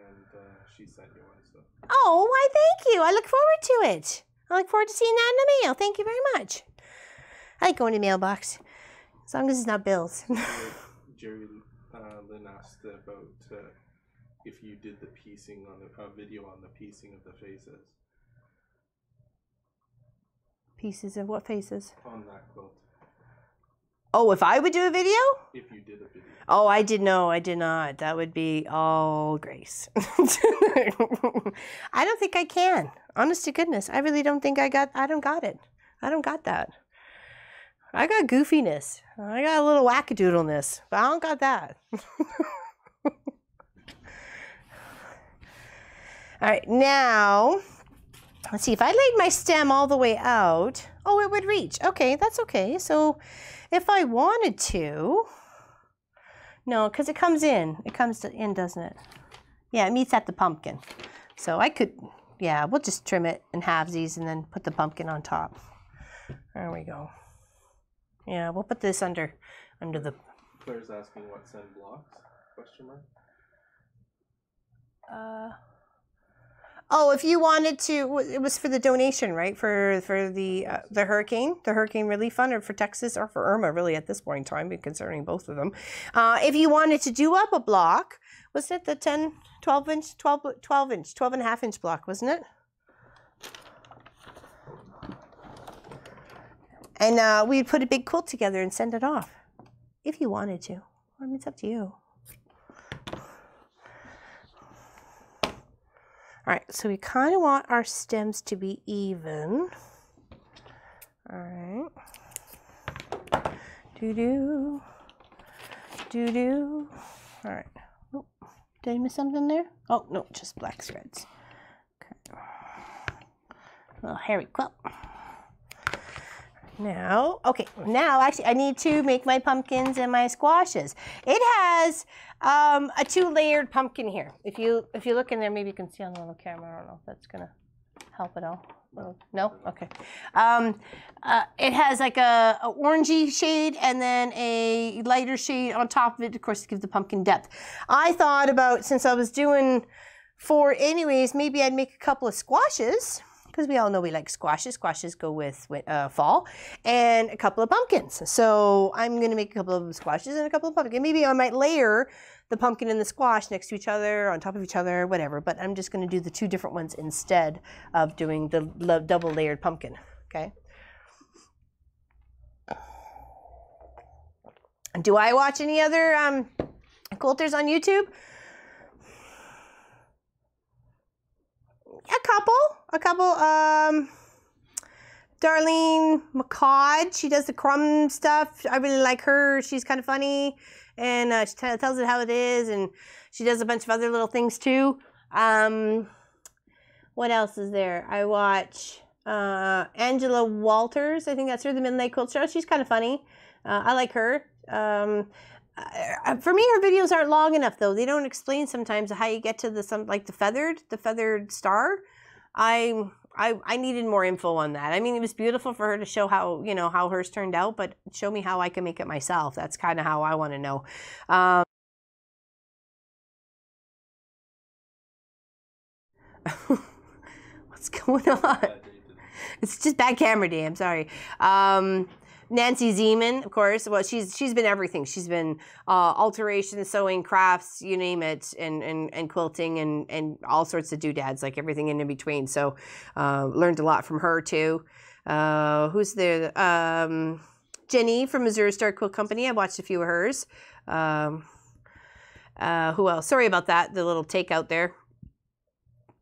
she sent you one, so. Oh, why, thank you. I look forward to it. I look forward to seeing that in the mail. Thank you very much. I like going to the mailbox, as long as it's not bills. Jerry Lynn asked about if you did the piecing on the video on the piecing of the faces. Pieces of what faces? On that quilt. Oh, if I would do a video? If you did a video. Oh, I did not. That would be all Grace. I don't think I can. Honest to goodness, I really don't think I don't got it. I don't got that. I got goofiness. I got a little wackadoodleness, but I don't got that. All right, now, let's see. If I laid my stem all the way out, oh, it would reach. Okay, that's okay. So if I wanted to, no, because it comes in. It comes in, doesn't it? Yeah, it meets at the pumpkin. So I could, yeah, we'll just trim it in halvesies and then put the pumpkin on top. There we go. Yeah, we'll put this under the... Claire's asking what send blocks? Question mark. Oh, if you wanted to, it was for the donation, right? For the hurricane relief fund, or for Texas, or for Irma, really at this point in time, concerning both of them. If you wanted to do up a block, was it the 12 and a half inch block, wasn't it? And we'd put a big quilt together and send it off if you wanted to. I mean, it's up to you. All right, so we kind of want our stems to be even. All right. Doo-doo. Doo-doo. All right. Oh, did I miss something there? Oh, no, just black threads. Okay. A little hairy quilt. Now, okay, now actually I need to make my pumpkins and my squashes. It has a 2-layered pumpkin here. If you look in there, maybe you can see on the little camera. I don't know if that's gonna help at all. No? Okay. It has like a orangey shade and then a lighter shade on top of it, of course, to give the pumpkin depth. I thought about, since I was doing 4 anyways, maybe I'd make a couple of squashes, because we all know we like squashes. Squashes go with fall, and a couple of pumpkins. So I'm going to make a couple of squashes and a couple of pumpkins. Maybe I might layer the pumpkin and the squash next to each other, on top of each other, whatever. But I'm just going to do the 2 different ones instead of doing the double layered pumpkin, okay? Do I watch any other quilters on YouTube? A couple. Darlene McCod, she does the crumb stuff. I really like her. She's kind of funny, and she kind of tells it how it is, and she does a bunch of other little things too. What else is there? I watch Angela Walters. I think that's her, the Midnight Quilt Show. She's kind of funny. I like her. For me, her videos aren't long enough though. They don't explain sometimes how you get to the feathered star. I needed more info on that. I mean, it was beautiful for her to show how, how hers turned out, but show me how I can make it myself. That's kind of how I want to know. What's going on? It's just bad camera day. I'm sorry. Nancy Zeman, of course. Well, she's been everything. She's been alteration, sewing, crafts, you name it, and quilting and all sorts of doodads, like everything in between. So learned a lot from her too. Who's there? Jenny from Missouri Star Quilt Company. I watched a few of hers. Who else? Sorry about that. The little takeout there.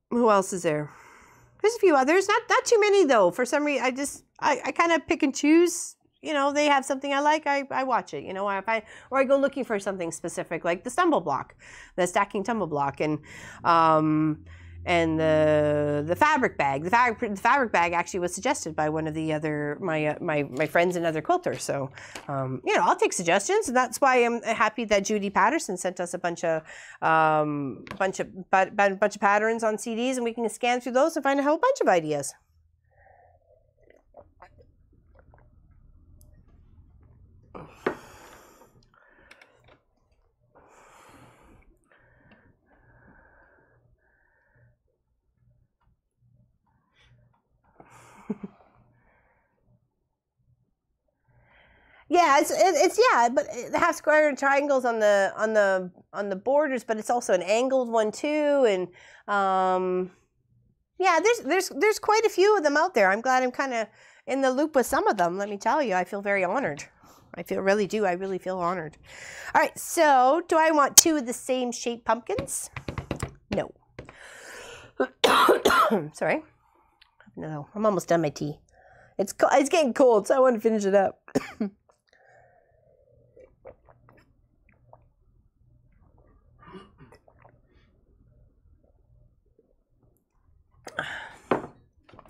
Who else is there? There's a few others. Not too many though. For some reason, I kind of pick and choose. They have something I like, I watch it. Or I go looking for something specific, like the stumble block, the stacking tumble block, and the fabric bag. The fabric bag actually was suggested by one of the other my friends and other quilters. So I'll take suggestions, and that's why I'm happy that Judy Patterson sent us a bunch of patterns on CDs, and we can scan through those and find a whole bunch of ideas. Yeah, but the half square and triangles on the borders, but it's also an angled one too, and yeah, there's quite a few of them out there. I'm glad I'm kind of in the loop with some of them. Let me tell you, I feel very honored. I really feel honored. All right, so do I want 2 of the same shape pumpkins? No. Sorry. No, I'm almost done my tea. It's getting cold, so I want to finish it up.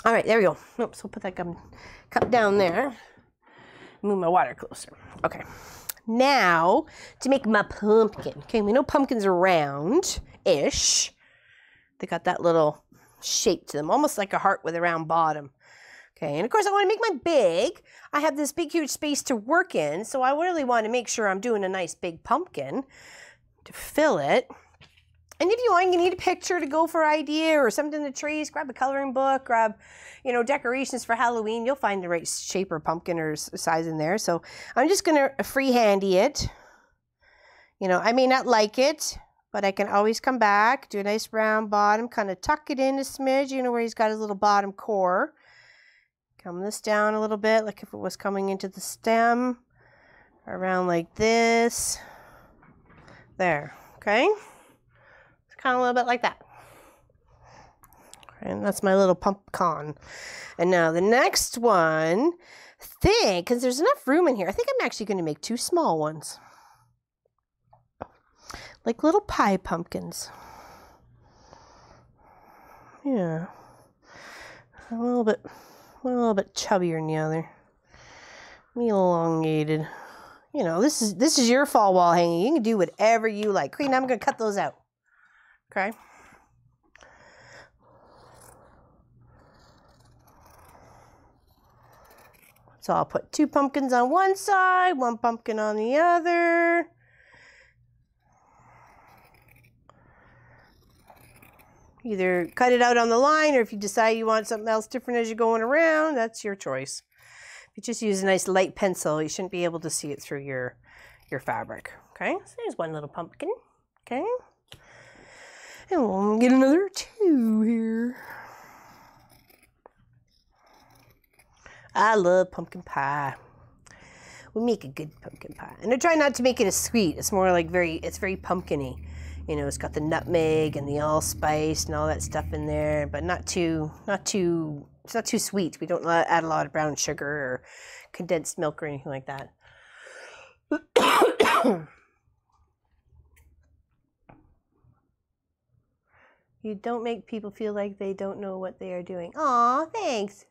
All right, there we go. Oops, we'll put that cup down there. Move my water closer. Okay. Now, to make my pumpkin. Okay, we know pumpkins are round-ish. They got that little shape to them, almost like a heart with a round bottom. Okay, and of course I want to make mine big. I have this big, huge space to work in, so I really want to make sure I'm doing a nice big pumpkin to fill it. And if you want, you need a picture to go for idea or something to trace, grab a coloring book, grab, decorations for Halloween. You'll find the right shape or pumpkin or size in there. So I'm just going to freehandy it. I may not like it, but I can always come back, do a nice round bottom, kind of tuck it in a smidge, where he's got his little bottom core. Come this down a little bit, like if it was coming into the stem, around like this. There, okay? It's kind of a little bit like that. And that's my little pumpkin. And now the next one, because there's enough room in here, I think I'm actually going to make 2 small ones. Like little pie pumpkins. Yeah. A little bit chubbier than the other. Elongated. You know, this is your fall wall hanging. You can do whatever you like. Queen, I'm going to cut those out. Okay? So I'll put 2 pumpkins on one side, 1 pumpkin on the other. Either cut it out on the line, or if you decide you want something else different as you're going around, that's your choice. If you just use a nice light pencil, you shouldn't be able to see it through your fabric. Okay, so there's 1 little pumpkin. Okay, and we'll get another 2 here. I love pumpkin pie. We make a good pumpkin pie, and I try not to make it as sweet. It's more like it's very pumpkin-y. You know, it's got the nutmeg and the allspice and all that stuff in there, but it's not too sweet. We don't add a lot of brown sugar or condensed milk or anything like that. You don't make people feel like they don't know what they are doing. Aw, thanks.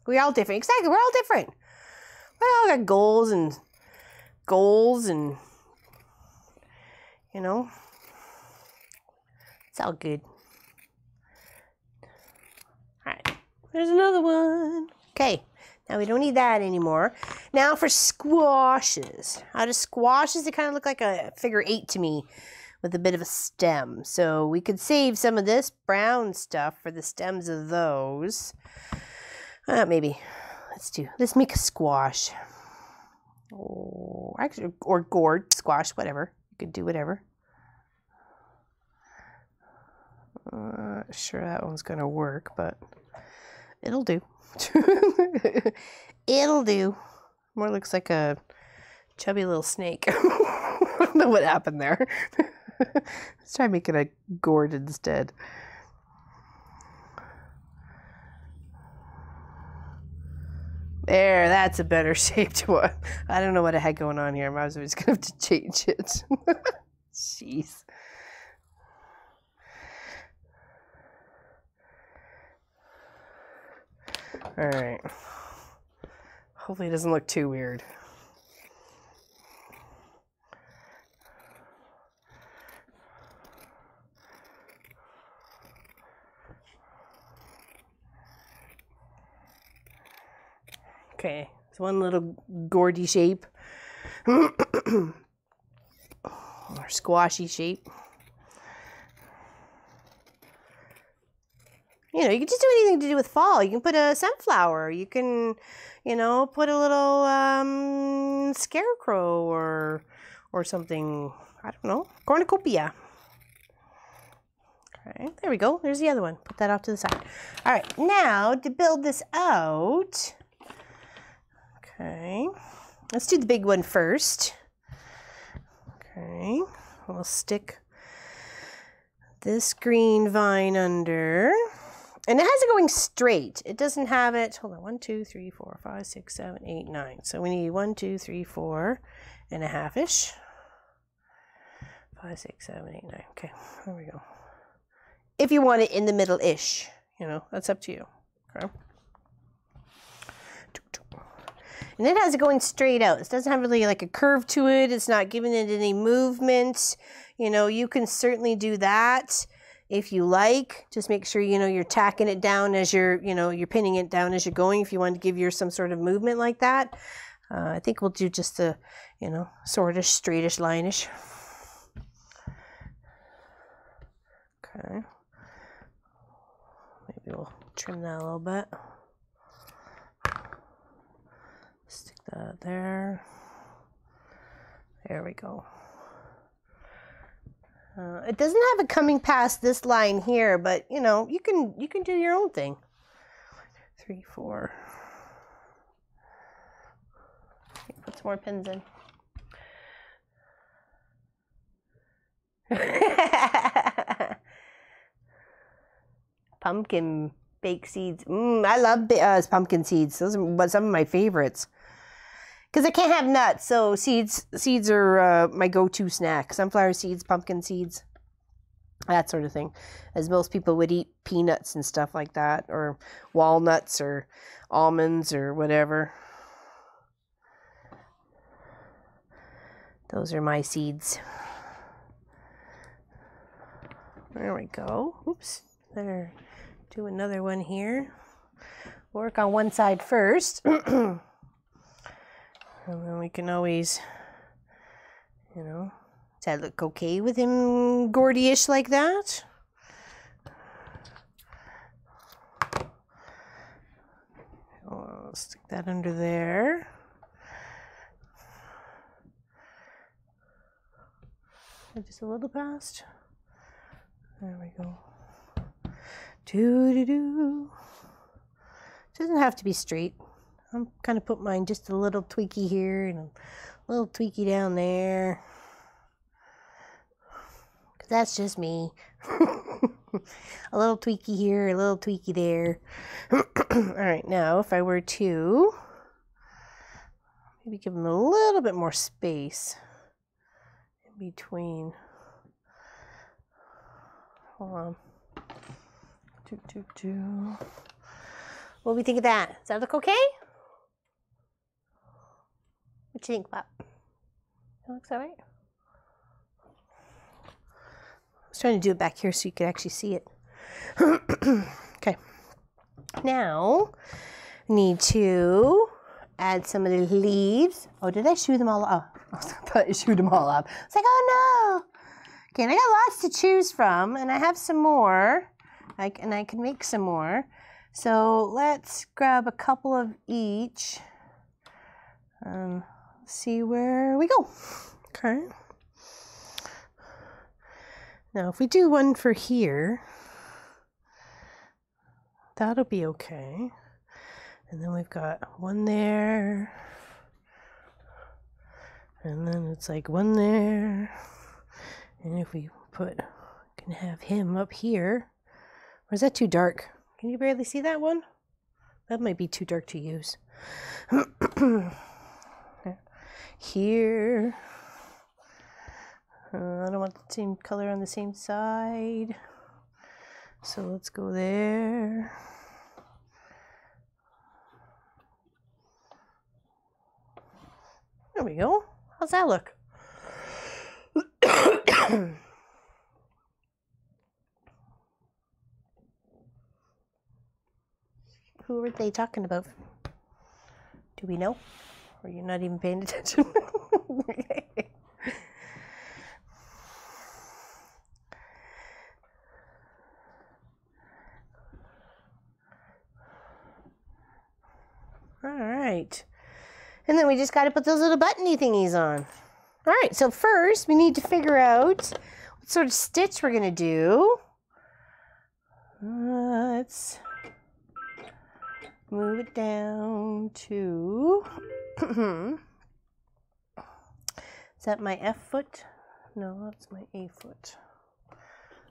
We're all different. Exactly, we're all different. We all got goals and you know, it's all good. All right, there's another one. Okay, now we don't need that anymore. Now for squashes. How do squashes? They kind of look like a figure 8 to me with a bit of a stem. So we could save some of this brown stuff for the stems of those. Maybe. Let's make a squash. Oh, actually, or gourd, squash, whatever. Could do whatever. Sure that one's gonna work, but it'll do. It'll do. More looks like a chubby little snake. I don't know what happened there. Let's try making a gourd instead. There, that's a better shape to it. I don't know what I had going on here. I was just going to have to change it. Jeez. All right. Hopefully it doesn't look too weird. Okay, it's one little gourdy shape. Or squashy shape. You know, you can just do anything to do with fall. You can put a sunflower. You can, you know, put a little scarecrow or something. I don't know, cornucopia. Okay, there we go. There's the other one. Put that off to the side. All right, now to build this out. Okay, let's do the big one first. Okay, we'll stick this green vine under. And it has it going straight. It doesn't have it. Hold on. 1, 2, 3, 4, 5, 6, 7, 8, 9. So we need 1, 2, 3, 4 and a half-ish. 5, 6, 7, 8, 9. Okay, there we go. If you want it in the middle-ish, you know, that's up to you. Okay. And it has it going straight out. It doesn't have really like a curve to it. It's not giving it any movement. You know, you can certainly do that if you like. Just make sure, you know, you're tacking it down as you're, you know, you're pinning it down as you're going if you want to give yours some sort of movement like that. I think we'll do just the, you know, sort-ish, straightish, line-ish. Okay. Maybe we'll trim that a little bit. Stick that there. There we go. It doesn't have it coming past this line here, but you know, you can do your own thing. 3, 4. Put some more pins in. Pumpkin baked seeds. I love pumpkin seeds. Those are some of my favorites. Because I can't have nuts, so seeds are my go-to snack. Sunflower seeds, pumpkin seeds, that sort of thing. As most people would eat peanuts and stuff like that, or walnuts or almonds or whatever. Those are my seeds. There we go. Oops. There. Do another one here. Work on one side first. And then we can always, you know, does that look okay with him Gordy-ish like that? I'll stick that under there. Just a little past. There we go. Doo-doo-doo. Doesn't have to be straight. I'm kind of put mine just a little tweaky here and a little tweaky down there. Because that's just me. A little tweaky here, a little tweaky there. Alright, now if I were to maybe give them a little bit more space between. Hold on. What do we think of that? Does that look okay? What do you think, Pop? That looks all right. I was trying to do it back here so you could actually see it. Okay. Now, need to add some of the leaves. Oh, did I shoot them all up? I thought I shoot them all up. It's like, oh no. Okay, and I got lots to choose from, and I have some more. And I can make some more. So let's grab a couple of each. See where we go. Okay. Now, if we do one for here, that'll be okay. And then we've got one there. And then it's like one there. And if we can have him up here. Or is that too dark? Can you barely see that one? That might be too dark to use. Here. I don't want the same color on the same side. So let's go there. There we go. How's that look? Who are they talking about? Do we know? Or you're not even paying attention? All right. And then we just got to put those little buttony thingies on. All right, so first we need to figure out what sort of stitch we're going to do. Let's move it down to, is that my F foot? No, that's my A foot.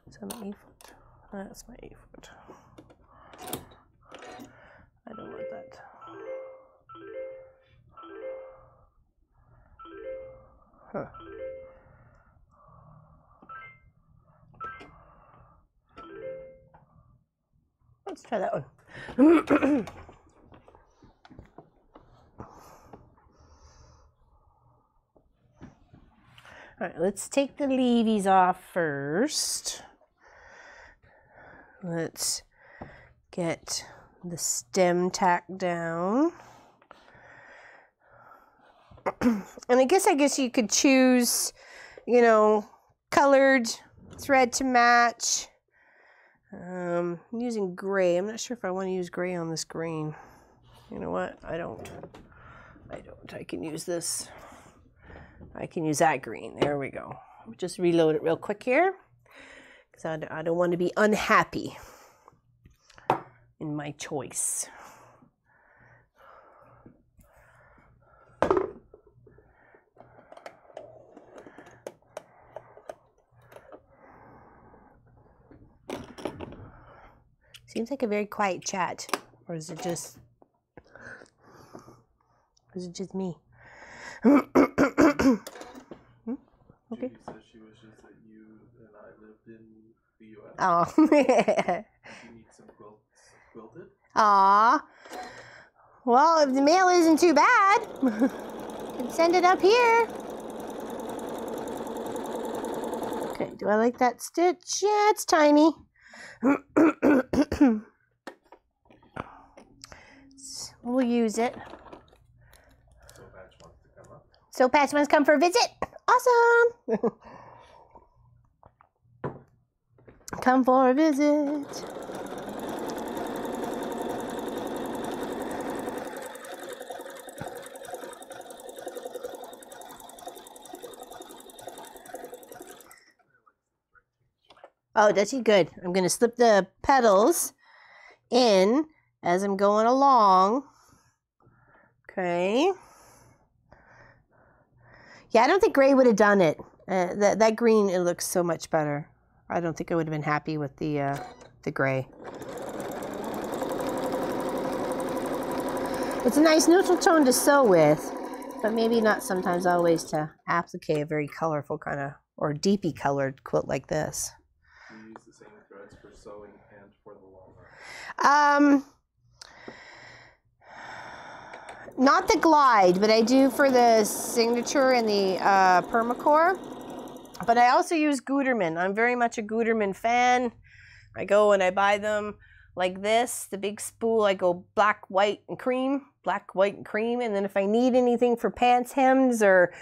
Is that my A foot? That's my A foot. I don't want that. Huh. Let's try that one. All right, let's take the leavies off first. Let's get the stem tacked down. And I guess you could choose, you know, colored thread to match. I'm using gray. I'm not sure if I want to use gray on this green. You know what? I don't. I can use this. I can use that green. There we go. Just reload it real quick here, because I don't want to be unhappy in my choice. Seems like a very quiet chat. Or is it just me? Okay. Judy says she wishes that you and I lived in the U.S. Oh. You need some quilted. Aw. Well, if the mail isn't too bad, you can send it up here. Okay, do I like that stitch? Yeah, it's tiny. We'll use it. So Patch wants to come up. So Patch wants to come for a visit. Awesome. Come for a visit. Oh, does he? Good. I'm going to slip the petals in as I'm going along. Okay. Yeah, I don't think gray would have done it. That green, it looks so much better. I don't think I would have been happy with the gray. It's a nice neutral tone to sew with, but maybe not sometimes always to applique a very colorful kind of, or deepy colored quilt like this. Do you use the same threads for sewing and for the long arm? Not the glide, but I do for the signature and the permacore. But I also use Gutermann. I'm very much a Gutermann fan. I go and I buy them like this, the big spool. I go black, white, and cream. Black, white, and cream. And then if I need anything for pants hems or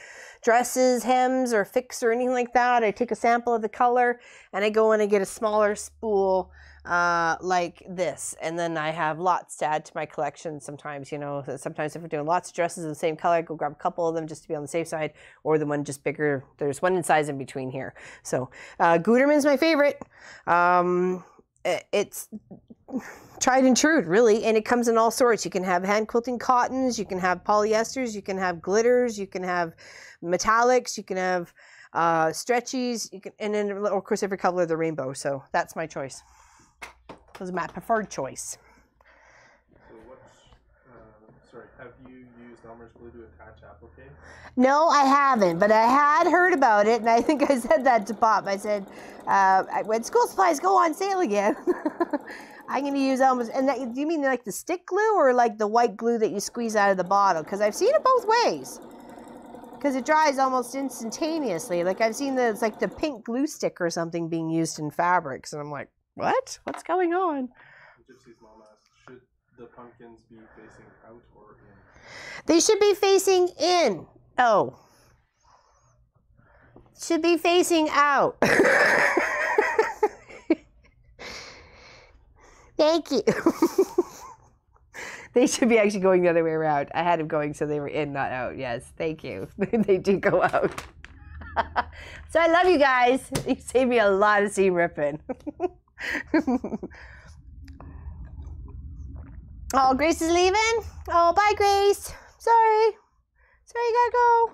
dresses hems or fix or anything like that, I take a sample of the color and I go in and get a smaller spool like this, and then I have lots to add to my collection. Sometimes, you know, sometimes if we're doing lots of dresses in the same color, I go grab a couple of them just to be on the safe side, or the one just bigger. There's one in size in between here. So Gutermann's my favorite. It's tried and true, really, and it comes in all sorts. You can have hand quilting cottons, you can have polyesters, you can have glitters, you can have metallics, you can have stretchies, you can, and then of course every color of the rainbow. So that's my choice. Was my preferred choice. So sorry, have you used Elmer's glue to attach applique? No, I haven't, but I had heard about it, and I think I said that to Pop. I said, when school supplies go on sale again, I'm going to use Elmer's. And that, do you mean like the stick glue or like the white glue that you squeeze out of the bottle? Because I've seen it both ways. Because it dries almost instantaneously. Like I've seen it's like the pink glue stick or something being used in fabrics, and I'm like, what? What's going on? Gypsy's mom asked, should the pumpkins be facing out or in? They should be facing in. Oh. Should be facing out. Thank you. They should be actually going the other way around. I had them going so they were in, not out. Yes, thank you. They do go out. So I love you guys. You saved me a lot of seam ripping. Oh, Grace is leaving? Oh, bye, Grace. Sorry. Sorry, you gotta go.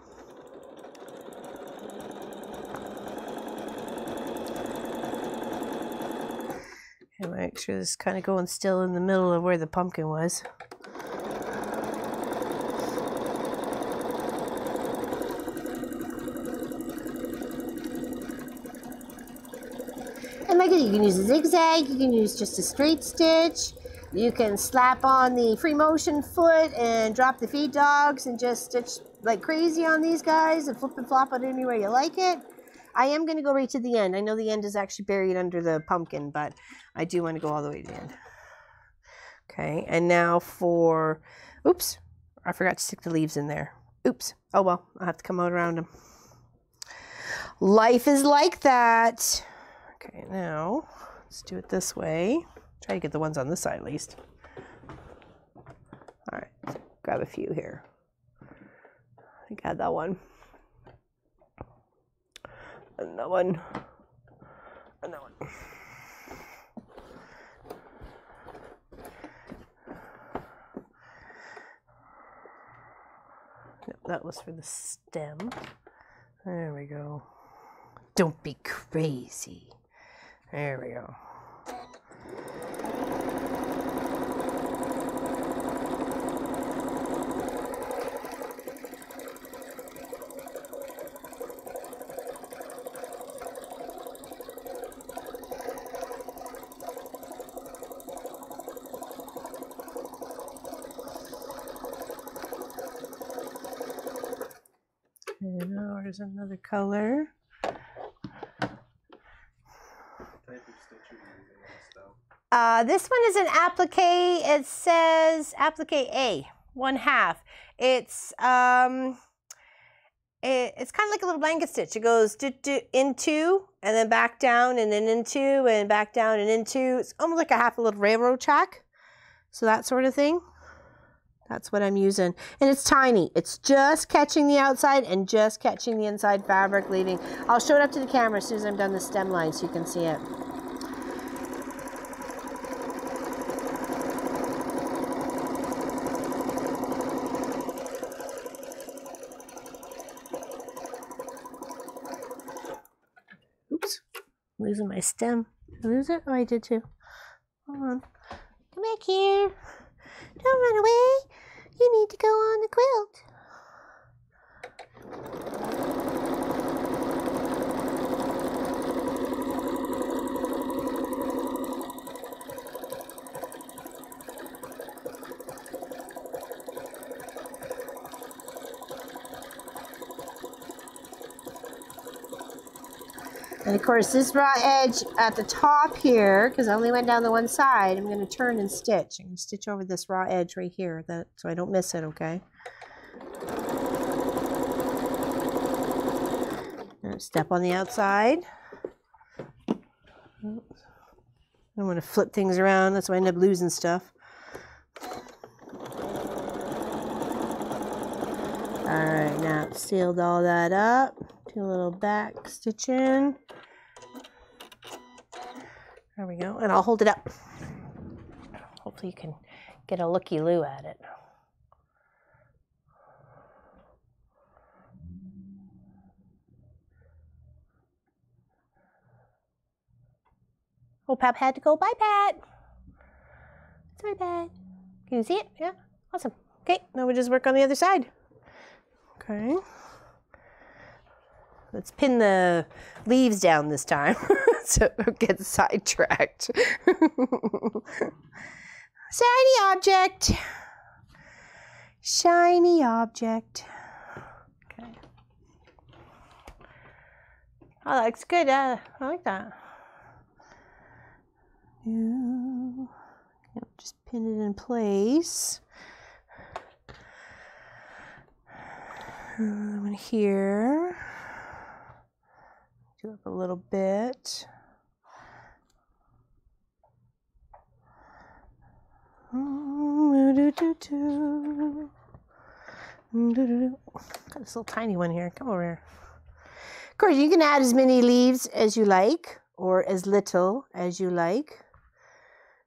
Okay, make sure this is kind of going still in the middle of where the pumpkin was. And like you can use a zigzag, you can use just a straight stitch, you can slap on the free motion foot and drop the feed dogs and just stitch like crazy on these guys and flip and flop it anywhere you like it. I am going to go right to the end. I know the end is actually buried under the pumpkin, but I do want to go all the way to the end. Okay, and now for, oops, I forgot to stick the leaves in there. Oops, oh well, I'll have to come out around them. Life is like that. Okay, now let's do it this way. Try to get the ones on this side at least. All right, let's grab a few here. I think I had that one. And that one. And that one. Yep, that was for the stem. There we go. Don't be crazy. There we go. And now there's another color. What type of stitch are you using on this though? This one is an applique. It says applique A, 1/2. It's it's kind of like a little blanket stitch. It goes into and then back down and then into and back down and into. It's almost like a little railroad track. So that sort of thing. That's what I'm using. And it's tiny. It's just catching the outside and just catching the inside fabric leaving. I'll show it up to the camera as soon as I'm done the stem line so you can see it. Oops. Losing my stem. Did I lose it? Oh, I did too. Hold on. Come back here. Don't run away. You need to go on the quilt. And of course, this raw edge at the top here, because I only went down the one side, I'm going to turn and stitch. I'm going to stitch over this raw edge right here, so I don't miss it, okay? And step on the outside. I don't want to flip things around, that's why I end up losing stuff. Alright, now I've sealed all that up. Do a little back stitching. There we go, and I'll hold it up. Hopefully you can get a looky-loo at it. Oh, Pap had to go. Bye, Pat. Sorry, Pat. Can you see it? Yeah, awesome. Okay, now we just work on the other side. Okay. Let's pin the leaves down this time so it don't get sidetracked. Shiny object. Shiny object. Okay. Oh, that looks good. I like that. Yeah. Just pin it in place. One here. Do up a little bit. Got this little tiny one here. Come over here. Of course, you can add as many leaves as you like, or as little as you like.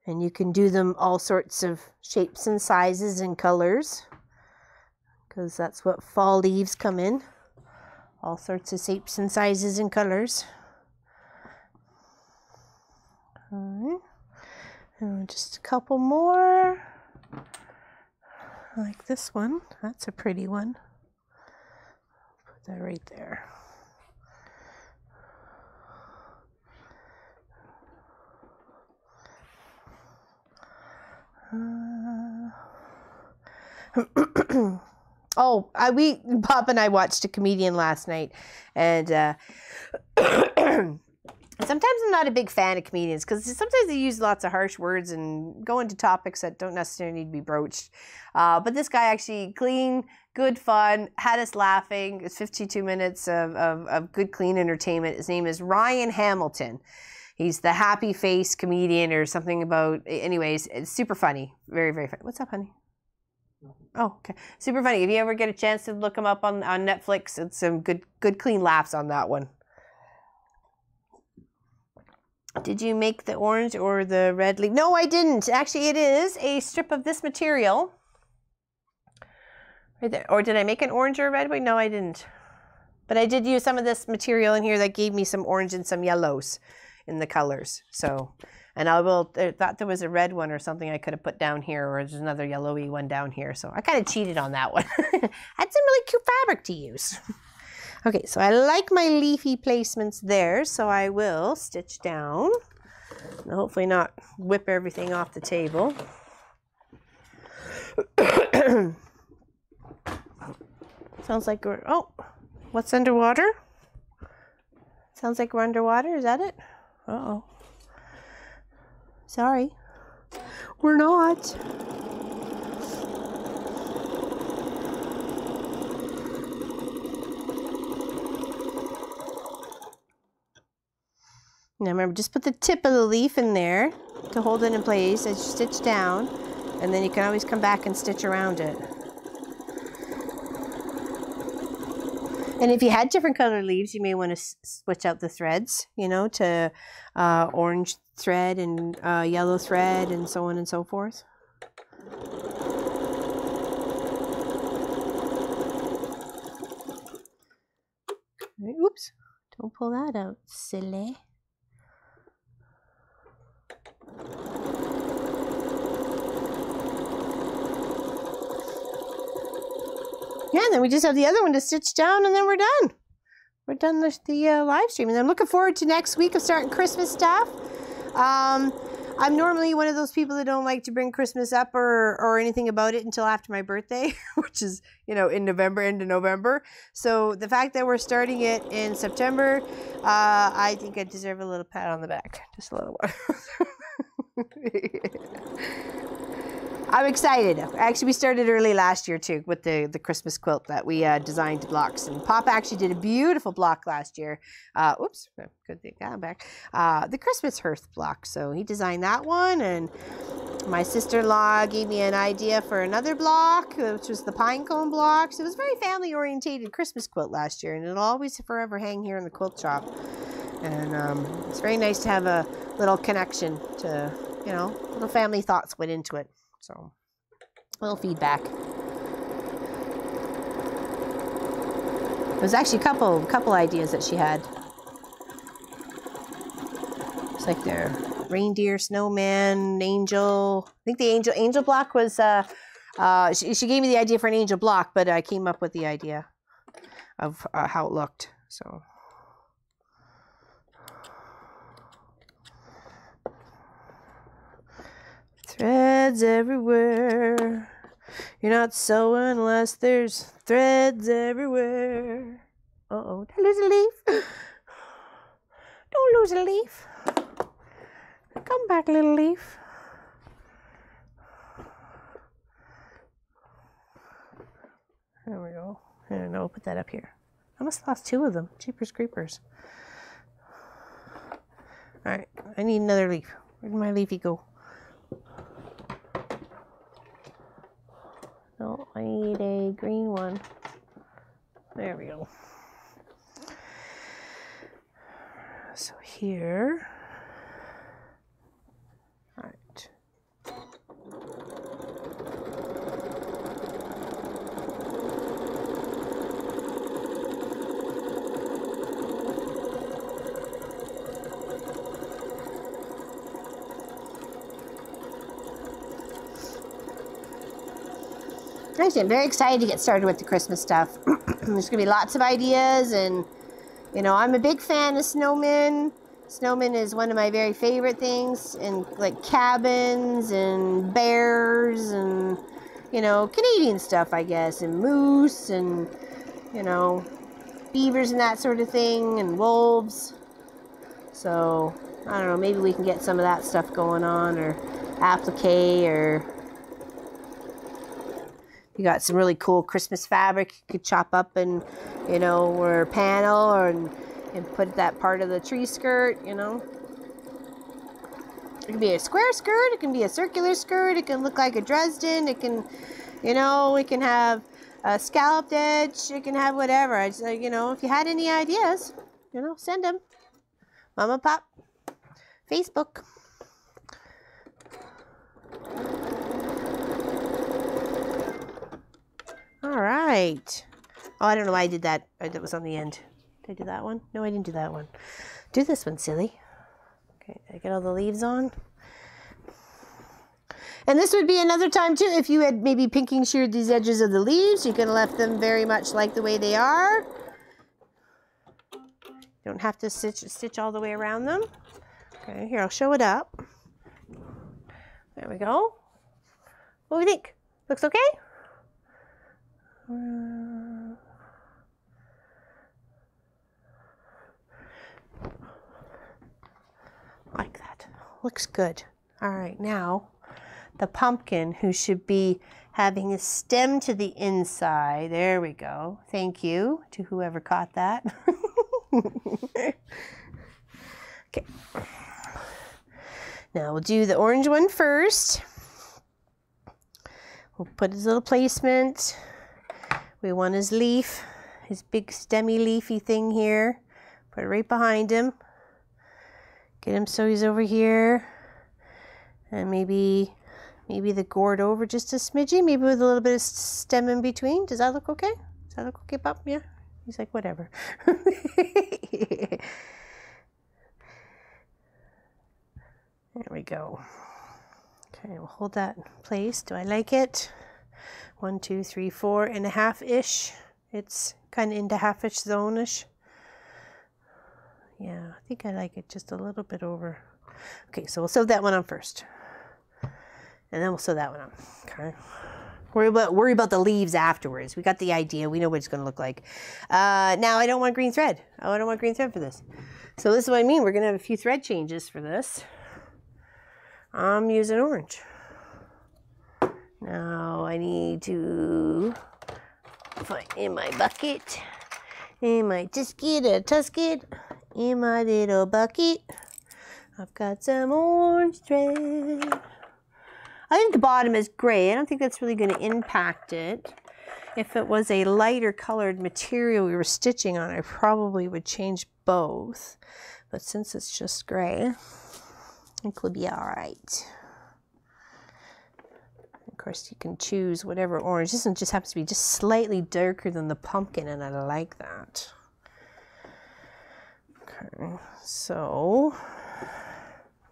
And you can do them all sorts of shapes and sizes and colors, because that's what fall leaves come in. All sorts of shapes and sizes and colors. Okay. And just a couple more. Like this one. That's a pretty one. Put that right there. Oh, Bob and I watched a comedian last night, and sometimes I'm not a big fan of comedians because sometimes they use lots of harsh words and go into topics that don't necessarily need to be broached. But this guy actually clean, good fun, had us laughing. It's 52 minutes of good, clean entertainment. His name is Ryan Hamilton. He's the happy face comedian or something about, anyways, it's super funny. Very, very funny. What's up, honey? Oh, okay. Super funny. If you ever get a chance to look him up on Netflix, it's some good, clean laughs on that one. Did you make the orange or the red leaf? No, I didn't. Actually, it is a strip of this material. Right there. Or did I make an orange or a red? Wait, no, I didn't. But I did use some of this material in here that gave me some orange and some yellows in the colors. So, and I thought there was a red one or something I could have put down here, or there's another yellowy one down here. So I kind of cheated on that one. Had some really cute fabric to use. Okay, so I like my leafy placements there, so I will stitch down. And hopefully not whip everything off the table. Sounds like we're, oh, What's underwater? Sounds like we're underwater. Is that it? Uh-oh. Sorry. We're not. Now remember, just put the tip of the leaf in there to hold it in place as you stitch down, and then you can always come back and stitch around it. And if you had different colored leaves, you may want to switch out the threads, you know, to orange thread and yellow thread and so on and so forth. Oops, don't pull that out, silly. Yeah, and then we just have the other one to stitch down, and then we're done. We're done the live stream, and I'm looking forward to next week of starting Christmas stuff. I'm normally one of those people that don't like to bring Christmas up or anything about it until after my birthday, which is, you know, in November, end of November. So the fact that we're starting it in September, I think I deserve a little pat on the back. Just a little one. I'm excited. Actually, we started early last year too with the Christmas quilt that we designed blocks. And Pop actually did a beautiful block last year. Oops, good thing I'm back. The Christmas hearth block. So he designed that one, and my sister-in-law gave me an idea for another block, which was the pine cone block. So it was a very family-orientated Christmas quilt last year, and it'll always forever hang here in the quilt shop. And it's very nice to have a little connection to, you know, little family thoughts went into it. So, a little feedback. There was actually a couple ideas that she had. It's like their reindeer, snowman, angel. I think the angel block was. She gave me the idea for an angel block, but I came up with the idea of how it looked. So. Threads everywhere. You're not sewing unless there's threads everywhere. Uh-oh, don't lose a leaf. Don't lose a leaf. Come back, little leaf. There we go. And no, put that up here. I must have lost 2 of them. Jeepers creepers. All right, I need another leaf. Where did my leafy go? No, I need a green one. There we go. So here. All right. Actually, I'm very excited to get started with the Christmas stuff. There's going to be lots of ideas, and, you know, I'm a big fan of snowmen. Snowmen is one of my very favorite things, and like cabins and bears and, you know, Canadian stuff, I guess, and moose and, you know, beavers and that sort of thing, and wolves. So, I don't know, maybe we can get some of that stuff going on, or appliqué, or you got some really cool Christmas fabric you could chop up and, you know, or panel, or and put that part of the tree skirt, you know. It can be a square skirt, it can be a circular skirt, it can look like a Dresden, it can, you know, it can have a scalloped edge, it can have whatever. I just, you know, if you had any ideas, you know, send them. Mama Pop, Facebook. All right. Oh, I don't know why I did that. That was on the end. Did I do that one? No, I didn't do that one. Do this one, silly. Okay, I get all the leaves on. And this would be another time, too, if you had maybe pinking sheared these edges of the leaves. You could have left them very much like the way they are. You don't have to stitch all the way around them. Okay, here, I'll show it up. There we go. What do you think? Looks okay? looks good. All right, now the pumpkin, who should be having a stem to the inside. There we go. Thank you to whoever caught that. Okay. Now we'll do the orange one first. We'll put his little placement. We want his leaf, his big stemmy leafy thing here. Put it right behind him. Get him so he's over here. And maybe the gourd over just a smidgy, maybe with a little bit of stem in between. Does that look okay? Does that look okay, Pop? Yeah? He's like, whatever. There we go. Okay, we'll hold that in place. Do I like it? 1, 2, 3, 4.5-ish. It's kind of into half-ish zone-ish. Yeah, I think I like it just a little bit over. Okay, so we'll sew that one on first. And then we'll sew that one on. Okay. Worry about the leaves afterwards. We got the idea. We know what it's going to look like. Now I don't want green thread. Oh, I don't want green thread for this. So this is what I mean. We're going to have a few thread changes for this. I'm using orange. Now I need to find in my bucket, in my tusket, in my little bucket. I've got some orange thread. I think the bottom is gray. I don't think that's really going to impact it. If it was a lighter colored material we were stitching on, I probably would change both. But since it's just gray, I think we'll be all right. Of course, you can choose whatever orange. This one just happens to be just slightly darker than the pumpkin, and I like that. Okay, so I'm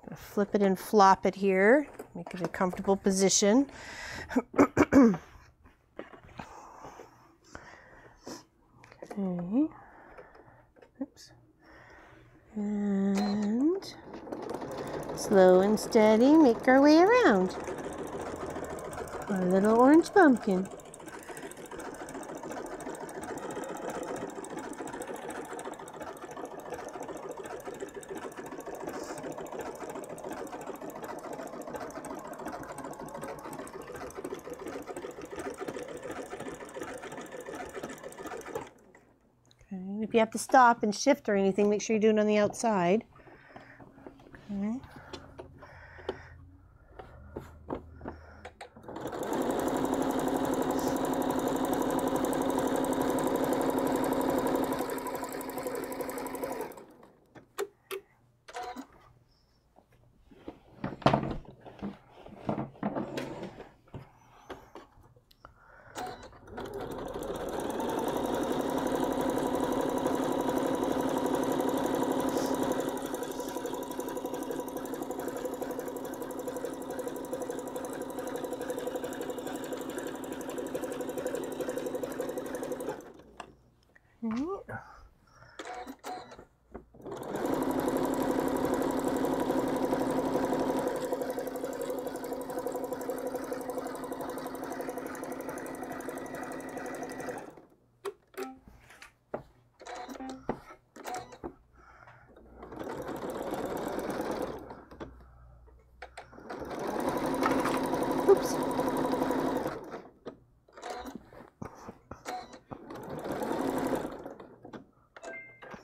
gonna flip it and flop it here, make it a comfortable position. Okay. Oops. And slow and steady, make our way around. Our little orange pumpkin. Okay. If you have to stop and shift or anything, make sure you do it on the outside. Okay. Oops.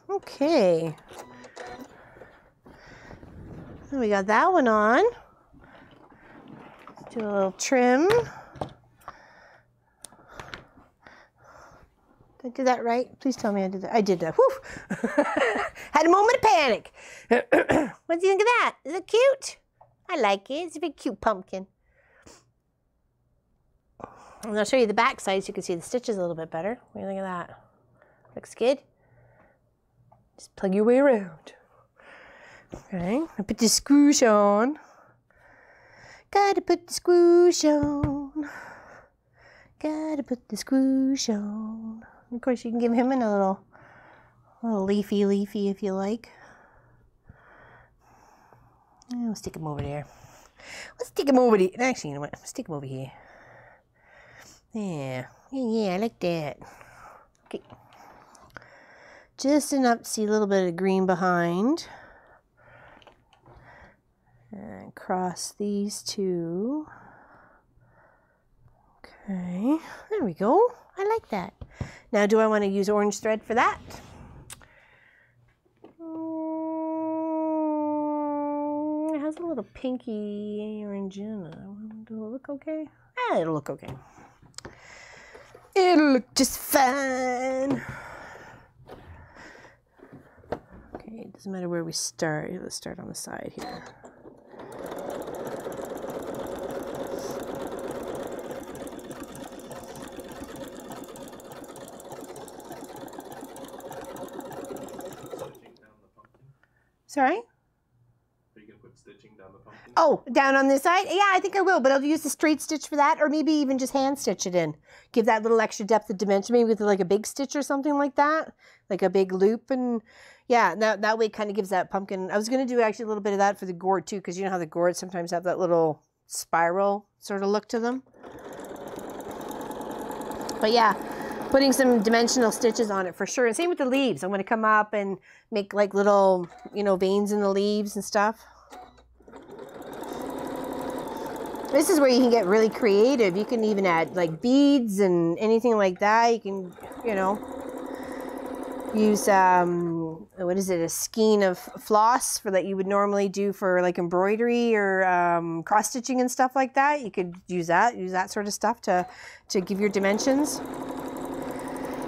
Okay. So we got that one on. Let's do a little trim. Did I do that right? Please tell me I did that. I did that. Whew. Had a moment of panic. What do you think of that? Is it cute? I like it. It's a big cute pumpkin. And I'll show you the back side so you can see the stitches a little bit better. What do you think of that? Looks good? Just plug your way around. Okay, I put the screws on. Gotta put the screws on. Gotta put the screws on. Of course, you can give him a little leafy if you like. And we'll stick him over there. Let's stick him over there. Actually, you know what? Let's stick him over here. Yeah, I like that. Okay. Just enough to see a little bit of green behind. across these two. Okay, there we go. I like that. Now, do I want to use orange thread for that? It has a little pinky orange in it. Do it look okay? It'll look okay. It'll look just fine. Okay, it doesn't matter where we start. Let's start on the side here. Sorry? Are you going to put stitching down the pumpkin? Oh, down on this side? Yeah, I think I will, but I'll use the straight stitch for that, or maybe even just hand stitch it in. Give that little extra depth of dimension, maybe with like a big stitch or something like that, like a big loop. And yeah, that way it kind of gives that pumpkin. I was going to do actually a little bit of that for the gourd too, because you know how the gourds sometimes have that little spiral sort of look to them. But yeah, putting some dimensional stitches on it for sure. And same with the leaves. I'm going to come up and make like little, you know, veins in the leaves and stuff. This is where you can get really creative. You can even add like beads and anything like that. You can, you know, use, what is it, a skein of floss for that you would normally do for like embroidery or cross stitching and stuff like that. You could use that sort of stuff to give your dimensions.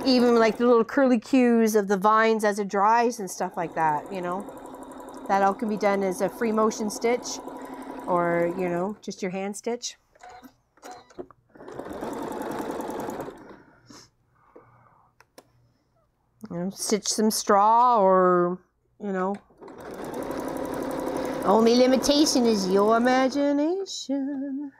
Even like the little curly cues of the vines as it dries and stuff like that, you know. That all can be done as a free motion stitch or, you know, just your hand stitch. You know, stitch some straw or, you know. Only limitation is your imagination.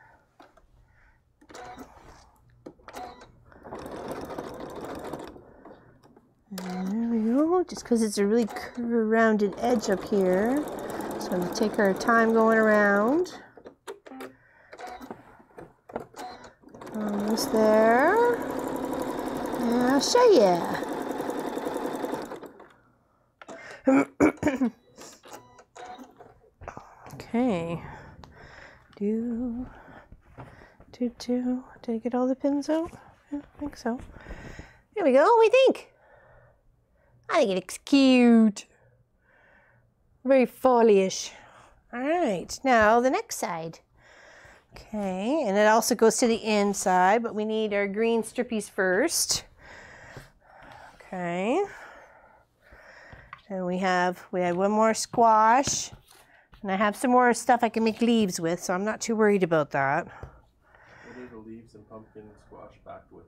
And there we go, just because it's a really rounded edge up here. So I'm going to take our time going around. Almost there. And I'll show you. Okay. Did I get all the pins out? Yeah, I think so. There we go. What do we think? I think it looks cute. Very fall-ish. All right, now the next side. Okay, and it also goes to the inside, but we need our green strippies first. Okay. And we have one more squash, and I have some more stuff I can make leaves with, so I'm not too worried about that. What are the leaves and pumpkin squash backed with?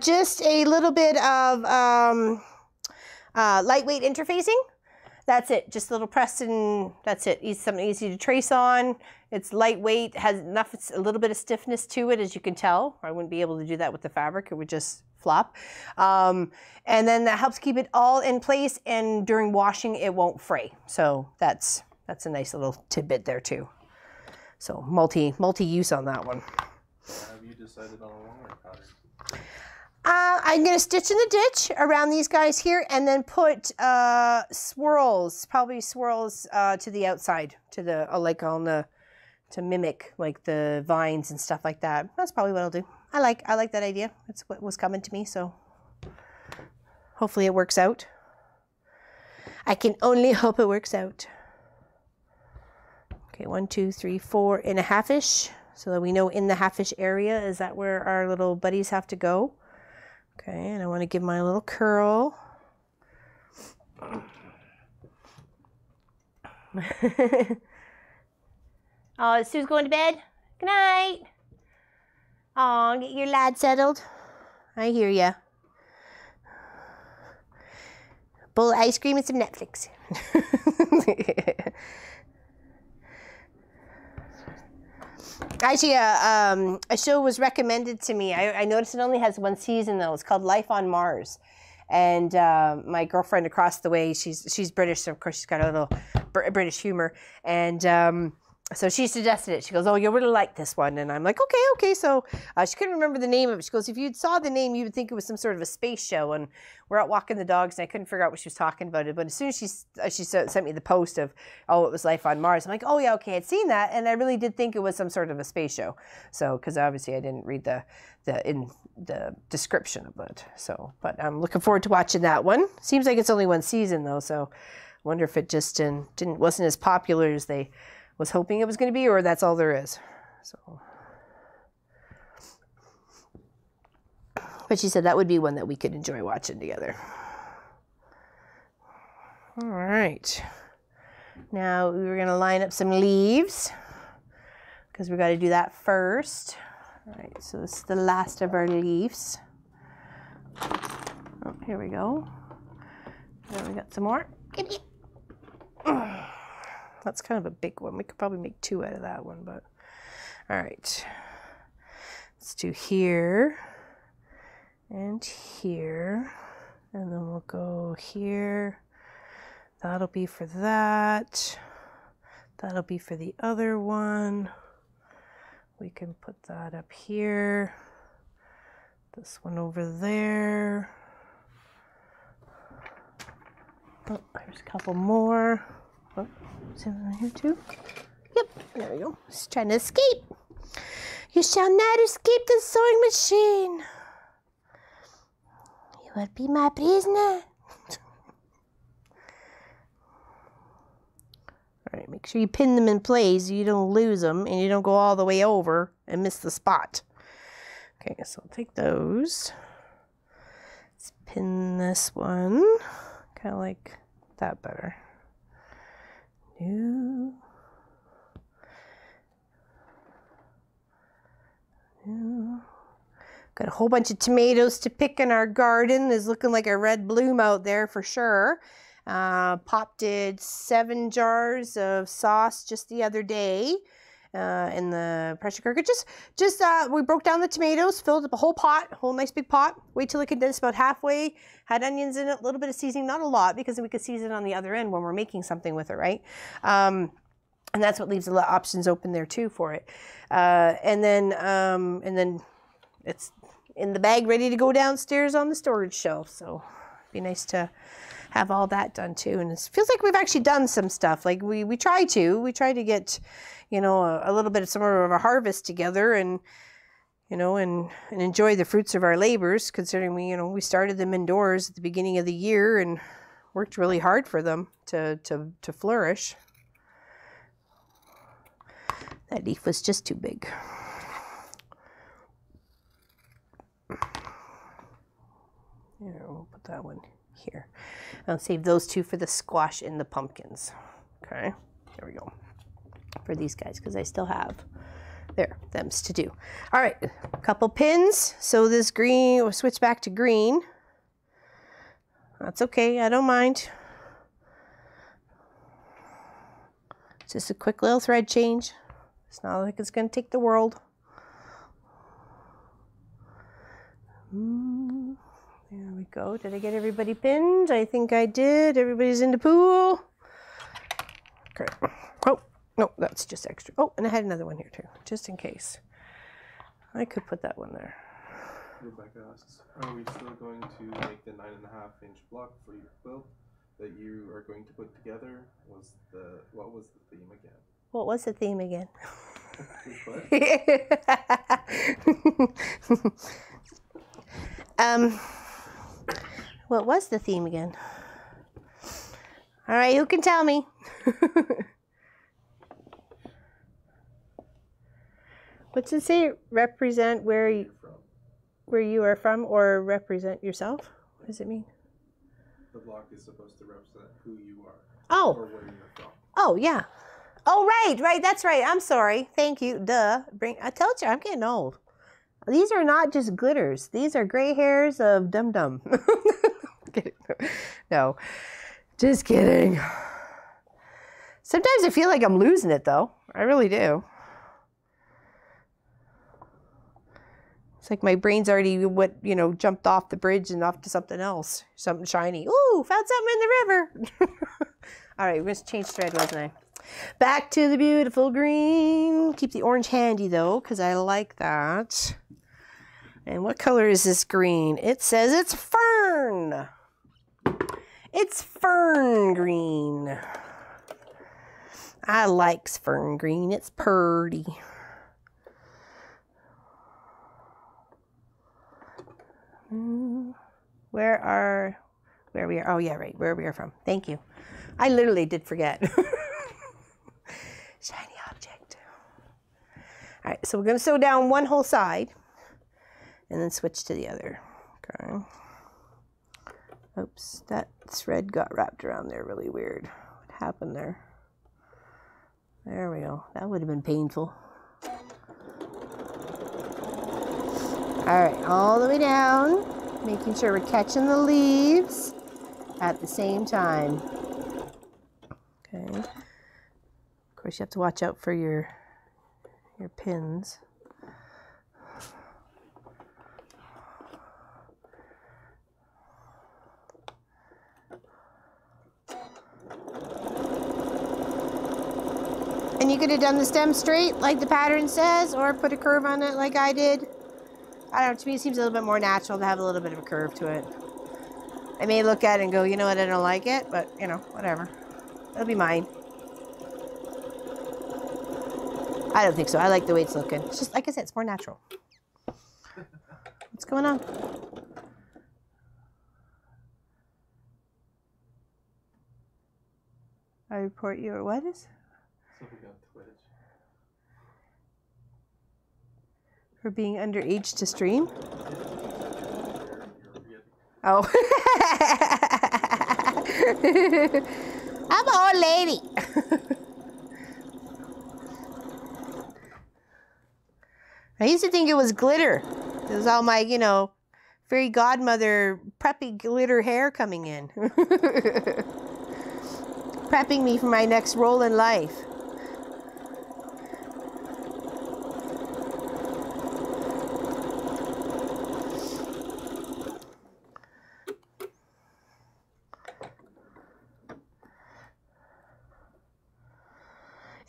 Just a little bit of lightweight interfacing. That's it. Just a little press and that's it. Something easy to trace on. It's lightweight, has enough, it's a little bit of stiffness to it, as you can tell. I wouldn't be able to do that with the fabric. It would just flop. And then that helps keep it all in place, and during washing it won't fray. So that's a nice little tidbit there too. So multi-use on that one. Have you decided on a longer pattern? I'm going to stitch in the ditch around these guys here, and then put swirls, probably swirls to the outside, to the like on the, to mimic like the vines and stuff like that. That's probably what I'll do. I like that idea. That's what was coming to me, so hopefully it works out. I can only hope it works out. Okay, 1, 2, 3, 4 and a half-ish, so that we know in the half-ish area is that where our little buddies have to go. Okay, and I want to give my little curl. Oh, Sue's going to bed. Good night. Oh, get your lad settled. I hear ya. Bowl of ice cream and some Netflix. Actually, a show was recommended to me. I noticed it only has one season though. It's called Life on Mars. And my girlfriend across the way, she's British, so of course she's got a little British humor. And So she suggested it. She goes, oh, you'll really like this one. And I'm like, okay. So she couldn't remember the name of it. She goes, if you saw the name, you would think it was some sort of a space show. And we're out walking the dogs, and I couldn't figure out what she was talking about. But as soon as she sent me the post of, oh, it was Life on Mars, I'm like, oh, yeah, okay, I'd seen that. And I really did think it was some sort of a space show. So, because obviously I didn't read the description of it. So, but I'm looking forward to watching that one. Seems like it's only one season, though. So I wonder if it just wasn't as popular as they was hoping it was going to be, or that's all there is. So, but she said that would be one that we could enjoy watching together. All right. Now we were going to line up some leaves because we got to do that first. All right. So this is the last of our leaves. Oh, here we go. Then we got some more. That's kind of a big one. We could probably make 2 out of that one, but all right. Let's do here and here, and then we'll go here. That'll be for that. That'll be for the other one. We can put that up here. This one over there. Oh, there's a couple more. Oh, is it on here too? Yep, there we go. Just trying to escape. You shall not escape the sewing machine. You will be my prisoner. All right, make sure you pin them in place so you don't lose them and you don't go all the way over and miss the spot. Okay, so I'll take those. Let's pin this one. Kind of like that better. New. Got a whole bunch of tomatoes to pick in our garden. There's looking like a red bloom out there for sure. Pop did 7 jars of sauce just the other day in the pressure cooker. We broke down the tomatoes, filled up a whole pot, a whole nice big pot. Wait till it condensed about halfway. Had onions in it, a little bit of seasoning, not a lot, because we could season on the other end when we're making something with it, right? And that's what leaves a lot of options open there too for it. And then it's in the bag, ready to go downstairs on the storage shelf. So it'd be nice to have all that done too. And it feels like we've actually done some stuff. Like we try to get, you know, a little bit of some of our harvest together, and you know, and enjoy the fruits of our labors, considering we started them indoors at the beginning of the year and worked really hard for them to flourish. That leaf was just too big. Here, we'll put that one here. I'll save those 2 for the squash and the pumpkins. Okay, there we go. For these guys, because I still have them's to do. All right, a couple pins. So this green, we'll switch back to green. That's okay, I don't mind. It's just a quick little thread change. It's not like it's going to take the world. There we go. Did I get everybody pinned? I think I did. Everybody's in the pool. Okay. Oh, no, that's just extra. Oh, and I had another one here too, just in case. I could put that one there. Rebecca asks, are we still going to make the 9.5-inch block for your quilt that you are going to put together? What was the theme again? What was the theme again? What was the theme again? All right, who can tell me? What's it say? Represent where you are from, or represent yourself? What does it mean? The block is supposed to represent who you are. Oh. Or where you're from. Oh, yeah. Oh, right. That's right. I'm sorry. Thank you. Duh. I told you, I'm getting old. These are not just glitters. These are gray hairs of dum-dum. No, just kidding. Sometimes I feel like I'm losing it, though. I really do. It's like my brain's already jumped off the bridge and off to something else. Something shiny. Ooh, found something in the river. All right, we're going to change thread, wasn't I? Back to the beautiful green. Keep the orange handy though, because I like that. And what color is this green? It says it's fern. It's fern green. I likes fern green. It's purty. Where we are. Oh yeah, right. Where we are from. Thank you. I literally did forget. Shiny object. All right, so we're going to sew down one whole side and then switch to the other. Okay. Oops, that thread got wrapped around there really weird. What happened there? There we go. That would have been painful. All right, all the way down, making sure we're catching the leaves at the same time. Okay. Of course, you have to watch out for your pins. And you could have done the stem straight like the pattern says, or put a curve on it like I did. I don't know, to me it seems a little bit more natural to have a little bit of a curve to it. I may look at it and go, you know what, I don't like it, but you know, whatever. It'll be mine. I don't think so. I like the way it's looking. It's just, like I said, it's more natural. What's going on? I report you, or what is? Something on Twitch. For being underage to stream? Oh. I'm an old lady. I used to think it was glitter. It was all my, you know, fairy godmother preppy glitter hair coming in. Prepping me for my next role in life.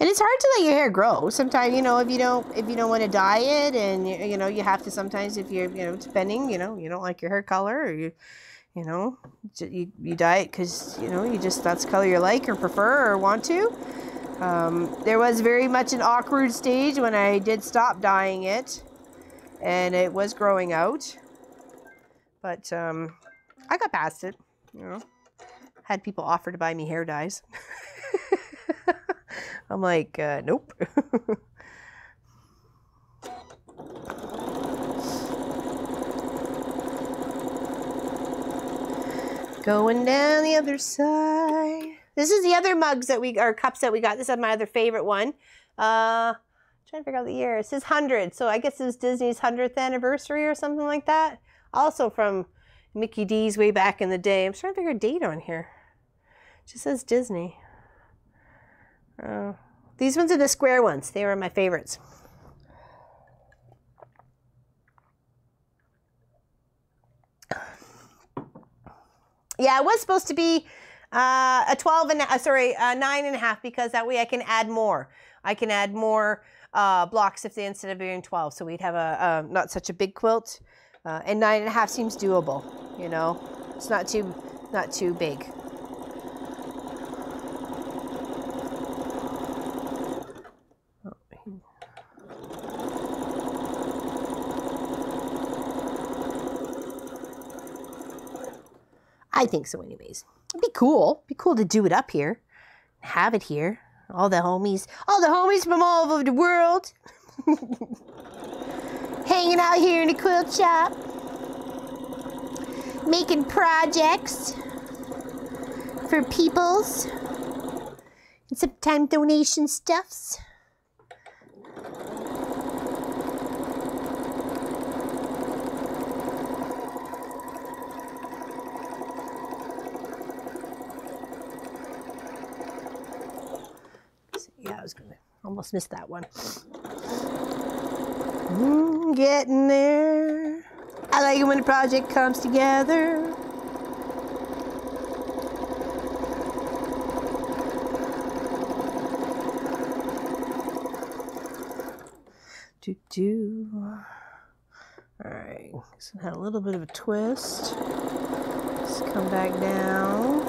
And it's hard to let your hair grow. Sometimes, you know, if you don't want to dye it, and you know, you have to sometimes, if you're, you know, depending, you know, you don't like your hair color, or you know, you dye it because, you know, you just, that's the color you like or prefer or want to. There was very much an awkward stage when I did stop dyeing it, and it was growing out. But I got past it, you know. Had people offer to buy me hair dyes. I'm like, nope. Going down the other side. This is the other mugs that or cups that we got. This is my other favorite one. Trying to figure out the year. It says 100. So I guess it was Disney's 100th anniversary or something like that. Also from Mickey D's way back in the day. I'm trying to figure a date on here. It just says Disney. These ones are the square ones. They were my favorites. Yeah, it was supposed to be a 9.5, because that way I can add more. I can add more blocks instead of being 12. So we'd have a not such a big quilt, and 9.5 seems doable. You know, it's not too big. I think so anyways. It'd be cool. It'd be cool to do it up here. Have it here. All the homies from all over the world. Hanging out here in the quilt shop. Making projects for peoples. And sometimes donation stuffs. Yeah, I was gonna almost miss that one. Getting there. I like it when the project comes together. All right, so it had a little bit of a twist. Let's come back down.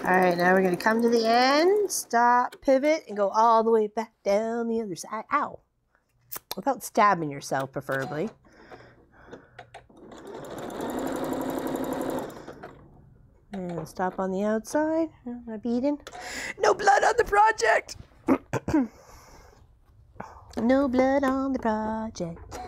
All right, now we're going to come to the end, stop, pivot, and go all the way back down the other side. Ow. Without stabbing yourself, preferably. And stop on the outside. Am I beating? No blood on the project! No blood on the project.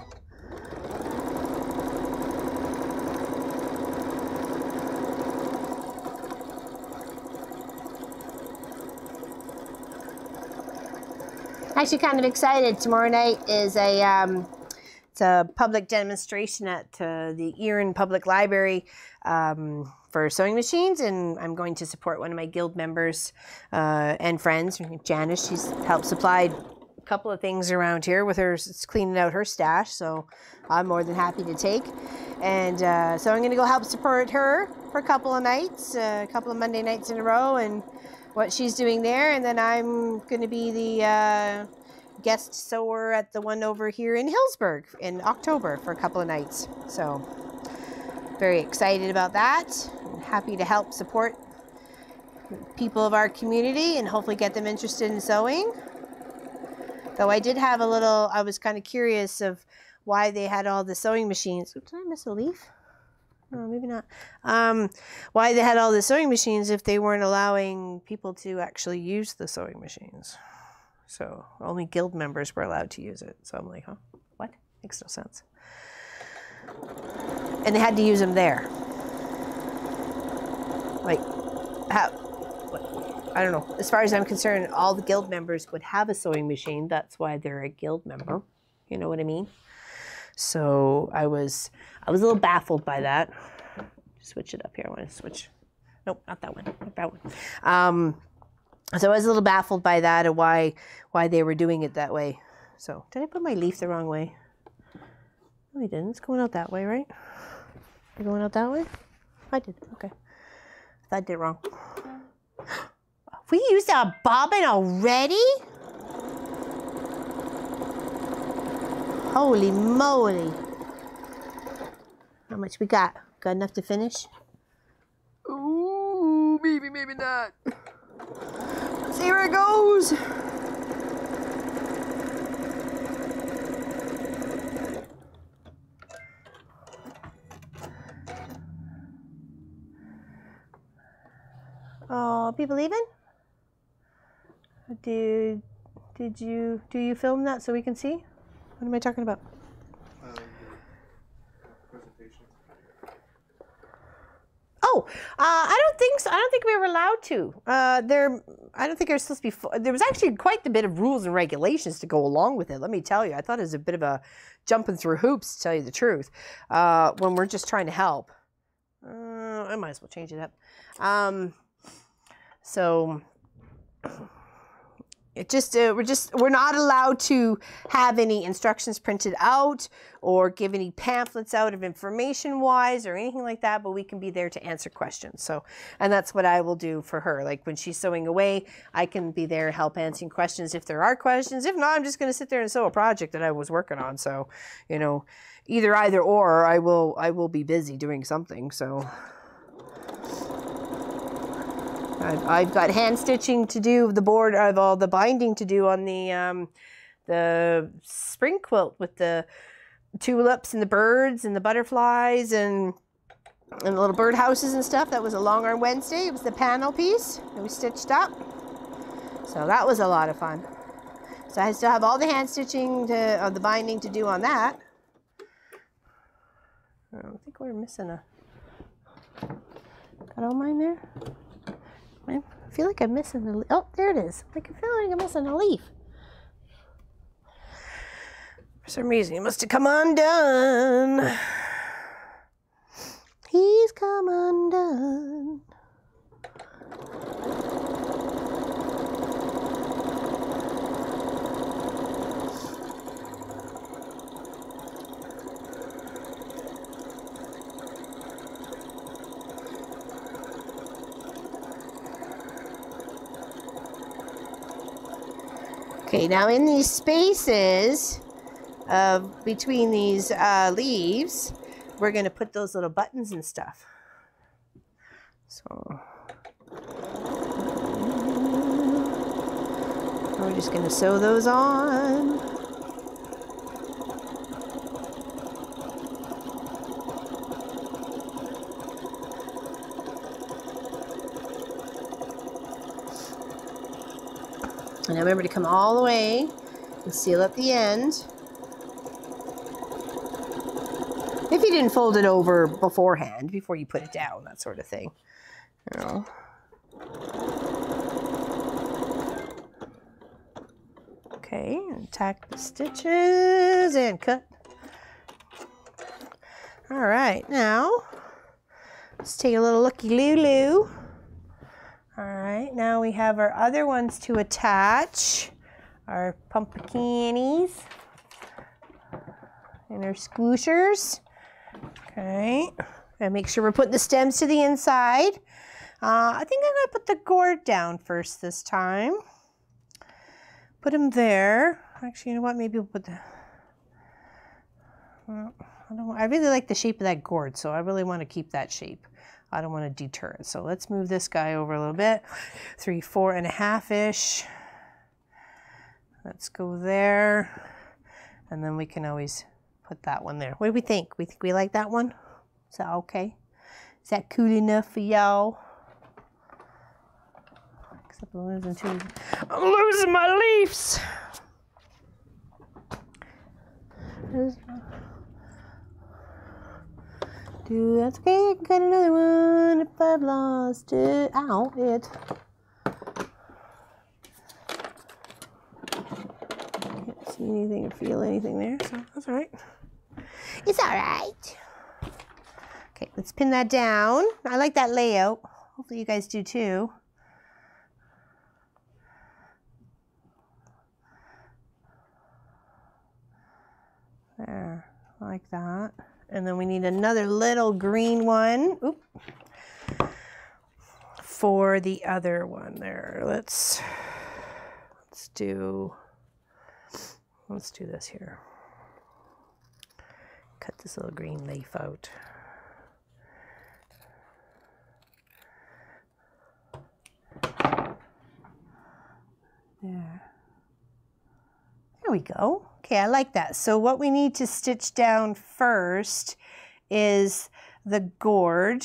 Actually kind of excited. Tomorrow night is it's a public demonstration at the Erin Public Library for sewing machines, and I'm going to support one of my guild members and friends, Janice. She's helped supply a couple of things around here with her cleaning out her stash, so I'm more than happy to take. And so I'm going to go help support her for a couple of nights, a couple of Monday nights in a row, and what she's doing there. And then I'm going to be the guest sewer at the one over here in Hillsburg in October for a couple of nights. So very excited about that. I'm happy to help support people of our community and hopefully get them interested in sewing. Though I did have I was kind of curious of why they had all the sewing machines. Did I miss a leaf? No, maybe not. Why they had all the sewing machines if they weren't allowing people to actually use the sewing machines. So only guild members were allowed to use it. So I'm like, huh? What? Makes no sense. And they had to use them there. Like, how? What? I don't know. As far as I'm concerned, all the guild members would have a sewing machine. That's why they're a guild member. You know what I mean? So I was a little baffled by that. Switch it up here. I want to switch. Nope, not that one. Not that one. So I was a little baffled by that and why they were doing it that way. So did I put my leaf the wrong way? No, I didn't. It's going out that way, right? You're going out that way? I did. Okay. I did it wrong. We used a bobbin already? Holy moly. How much we got? Got enough to finish? Ooh, maybe not. Let's see where it goes. Oh, people leaving? Do you film that so we can see? What am I talking about? Presentation. Oh, I don't think so. I don't think we were allowed to. I don't think there's supposed to be. There was actually quite a bit of rules and regulations to go along with it. Let me tell you, I thought it was a bit of a jumping through hoops, to tell you the truth. When we're just trying to help, I might as well change it up. So. We're not allowed to have any instructions printed out or give any pamphlets out of information wise or anything like that, but we can be there to answer questions. So, and that's what I will do for her. Like when she's sewing away, I can be there, help answering questions if there are questions. If not, I'm just going to sit there and sew a project that I was working on. So, you know, either or, I will be busy doing something. So. I've got hand stitching to do, the board, I have all the binding to do on the spring quilt with the tulips and the birds and the butterflies and the little bird houses and stuff. That was a long arm Wednesday. It was the panel piece that we stitched up. So that was a lot of fun. So I still have all the hand stitching the binding to do on that. I don't think we're missing a, got all mine there? I feel like I'm missing a leaf. Oh, there it is. I can feel like I'm missing a leaf. For some reason, he must have come undone. He's come undone. Okay, now in these spaces between these leaves, we're going to put those little buttons and stuff. So we're just going to sew those on. And now remember to come all the way and seal at the end. If you didn't fold it over beforehand, before you put it down, that sort of thing. You know. Okay, and tack the stitches and cut. All right, now let's take a little looky-loo-loo. All right, now we have our other ones to attach, our pumpkinies and our squooshers. Okay, and make sure we're putting the stems to the inside. I think I'm gonna put the gourd down first this time. Put them there. Actually, you know what? Maybe we'll put the. I really like the shape of that gourd, so I really want to keep that shape. I don't want to deter it. So let's move this guy over a little bit. 3, 4.5-ish. Let's go there. And then we can always put that one there. What do we think? We think we like that one? Is that okay? Is that cool enough for y'all? Except I'm losing my leaves. Dude, that's okay. I can cut another one if I've lost it. Ow, it. Can't see anything or feel anything there, so that's all right. It's all right. Okay, let's pin that down. I like that layout. Hopefully you guys do too. There, I like that. And then we need another little green one. Oop. For the other one there. Let's do this here. Cut this little green leaf out. There. There we go. Okay, I like that. So what we need to stitch down first is the gourd.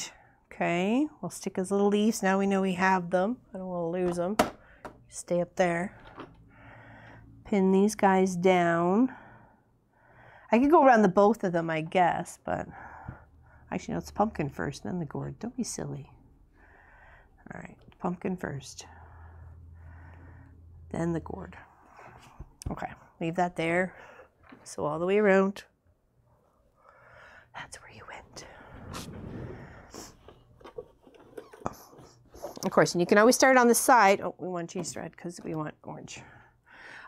Okay, we'll stick his little leaves. Now we know we have them. I don't want to lose them. Stay up there. Pin these guys down. I could go around the both of them, I guess, but actually, no, it's pumpkin first, then the gourd. Don't be silly. All right, pumpkin first, then the gourd. Okay, leave that there. So all the way around. That's where you went. Of course, and you can always start on the side. Oh, we want cheese thread because we want orange.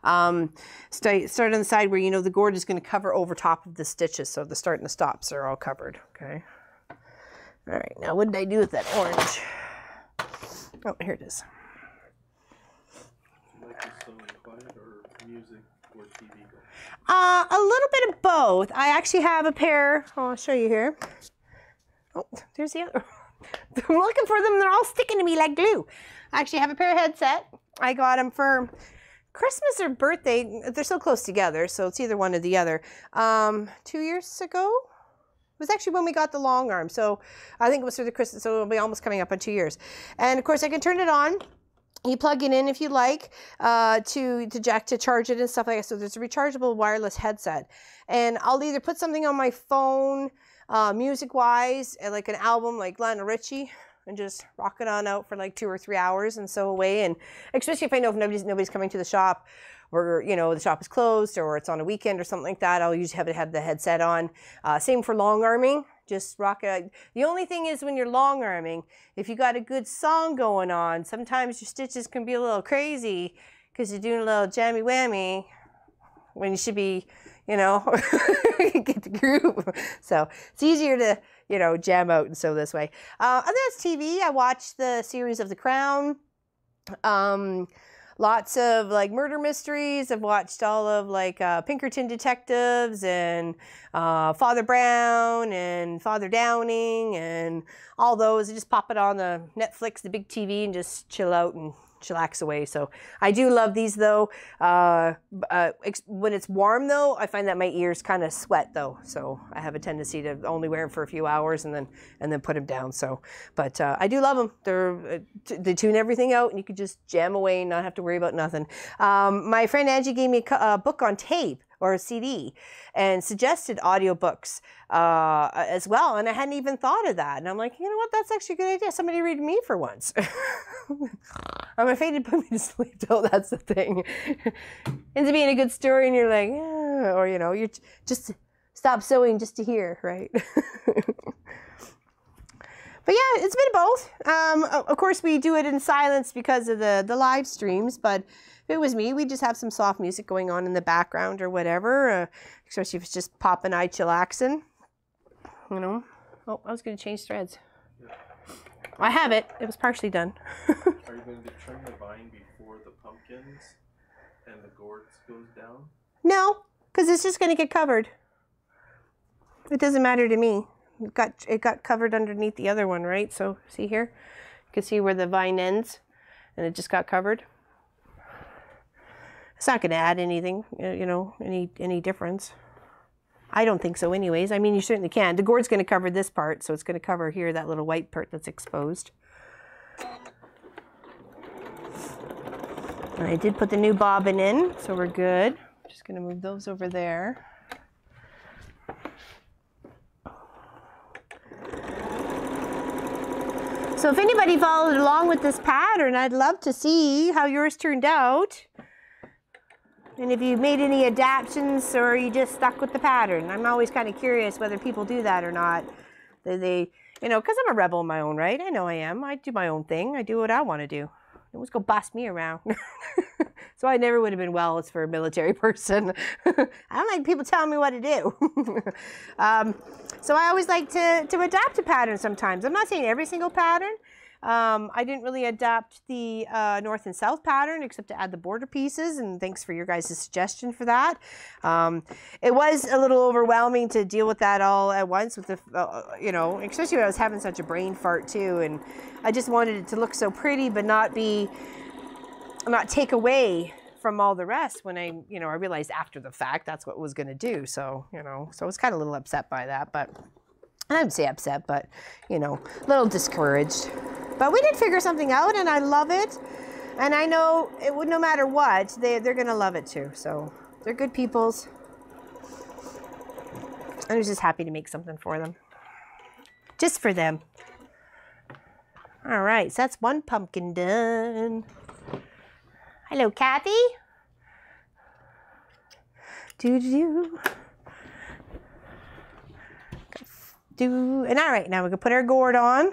Start on the side where you know the gourd is going to cover over top of the stitches, so the start and the stops are all covered. Okay. All right. Now, what did I do with that orange? Oh, here it is. Music or TV? A little bit of both. I actually have a pair. Oh, I'll show you here. Oh, there's the other. I'm looking for them. They're all sticking to me like glue. I actually have a pair of headset. I got them for Christmas or birthday. They're so close together, so it's either one or the other. 2 years ago? It was actually when we got the long arm. So I think it was for the Christmas, so it'll be almost coming up on 2 years. And of course, I can turn it on. You plug it in if you like to jack to charge it and stuff like that. So there's a rechargeable wireless headset. And I'll either put something on my phone, music-wise, like an album like Lionel Richie, and just rock it on out for like 2 or 3 hours and sew away. And especially if I know if nobody's coming to the shop, or you know the shop is closed, or it's on a weekend or something like that, I'll usually have the headset on. Same for long arming. Just rock it. The only thing is when you're long arming, if you got a good song going on, sometimes your stitches can be a little crazy because you're doing a little jammy whammy when you should be, you know, get the groove. So it's easier to, you know, jam out and sew this way. Other than TV, I watched the series of The Crown. lots of like murder mysteries. I've watched all of like Pinkerton Detectives and Father Brown and Father Downing and all those. I just pop it on the Netflix, the big TV, and just chill out and chillax away. So I do love these though. When it's warm though, I find that my ears kind of sweat though. So I have a tendency to only wear them for a few hours and then put them down. So, but I do love them. They tune everything out and you can just jam away and not have to worry about nothing. My friend Angie gave me a book on tape or a CD and suggested audiobooks as well. And I hadn't even thought of that. And I'm like, you know what? That's actually a good idea. Somebody read me for once. I'm afraid to put me to sleep though. That's the thing. Ends up being a good story and you're like, yeah, or you know, you just stop sewing just to hear, right? But yeah, it's a bit of both. Of course, we do it in silence because of the live streams, but if it was me, we'd just have some soft music going on in the background or whatever, especially if it's just popping eye chillaxing, you know. Oh, I was going to change threads. Yeah. I have it. It was partially done. Are you going to trim the vine before the pumpkins and the gourds goes down? No, because it's just going to get covered. It doesn't matter to me. It got covered underneath the other one, right? So see here? You can see where the vine ends and it just got covered. It's not going to add anything, you know, any difference. I don't think so anyways. I mean, you certainly can. The gourd's going to cover this part, so it's going to cover here, that little white part that's exposed. And I did put the new bobbin in, so we're good. Just going to move those over there. So if anybody followed along with this pattern, I'd love to see how yours turned out. And if you made any adaptations or you just stuck with the pattern. I'm always kind of curious whether people do that or not. They you know, because I'm a rebel in my own right. I know I am. I do my own thing. I do what I want to do. No one's going to boss me around. So I never would have been well as for a military person. I don't like people telling me what to do. So I always like to adapt a pattern sometimes. I'm not saying every single pattern. I didn't really adapt the north and south pattern except to add the border pieces, and thanks for your guys' suggestion for that. It was a little overwhelming to deal with that all at once with the, you know, especially when I was having such a brain fart too, and I just wanted it to look so pretty but not take away from all the rest when I realized after the fact that's what it was going to do. So, you know, so I was kind of a little upset by that, but I wouldn't say upset, but, you know, a little discouraged. But we did figure something out, and I love it. And I know it would, no matter what, they're going to love it too. So they're good peoples. I was just happy to make something for them. Just for them. All right, so that's one pumpkin done. Hello, Kathy. Do. And all right, now we're going to put our gourd on.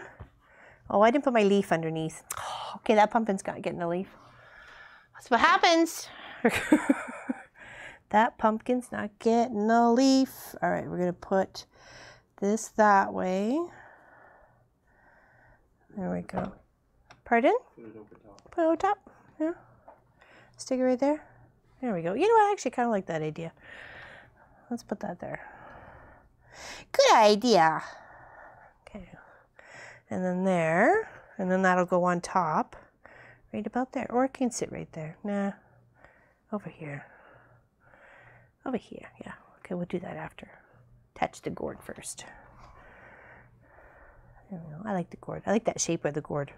Oh, I didn't put my leaf underneath. Oh, okay, that pumpkin's not getting a leaf. That's what happens. That pumpkin's not getting a leaf. All right, we're going to put this that way. There we go. Pardon? Put it over top. Put it over top? Yeah. Stick it right there. There we go. You know what? I actually kind of like that idea. Let's put that there. Good idea. Okay. And then there. And then that'll go on top. Right about there. Or it can sit right there. Nah. Over here. Over here. Yeah. Okay, we'll do that after. Attach the gourd first. There we go. I like the gourd. I like that shape of the gourd.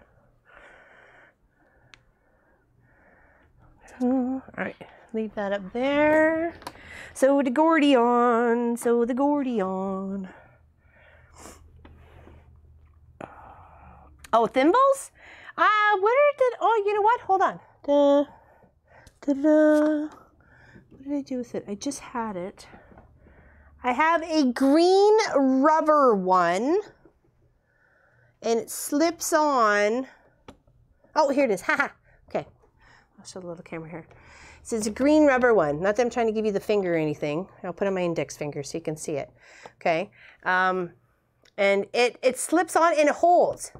All right. Leave that up there. So the Gordion. So the Gordion. Oh, thimbles? Oh, you know what? Hold on. What did I do with it? I just had it. I have a green rubber one. And it slips on. Oh, here it is. Haha. Okay. I'll show the little camera here. So it's a green rubber one. Not that I'm trying to give you the finger or anything. I'll put on my index finger so you can see it. Okay. And it slips on and it holds.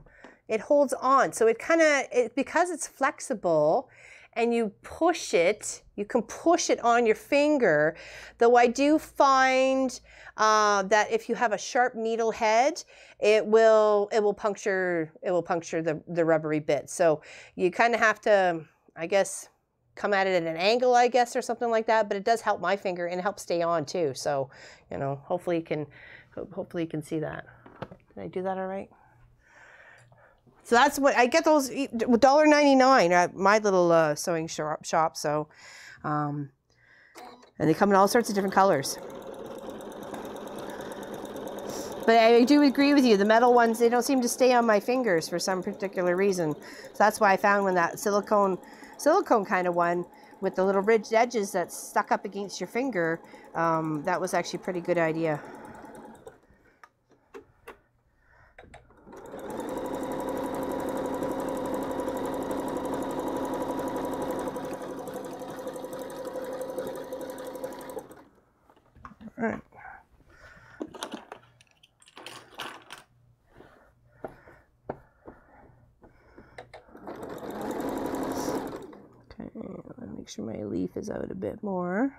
It holds on. So it kind of, because it's flexible and you push it, you can push it on your finger. Though I do find that if you have a sharp needle head, it will puncture the rubbery bit. So you kind of have to, I guess, come at it at an angle, I guess, or something like that. But it does help my finger and help stay on too. So, you know, hopefully you can see that. Did I do that all right? So that's what I get, those $1.99 at my little sewing shop. So, and they come in all sorts of different colors. But I do agree with you. The metal ones, they don't seem to stay on my fingers for some particular reason. So that's why I found when that silicone kind of one with the little ridged edges that's stuck up against your finger, that was actually a pretty good idea. All right. Okay, let me make sure my leaf is out a bit more.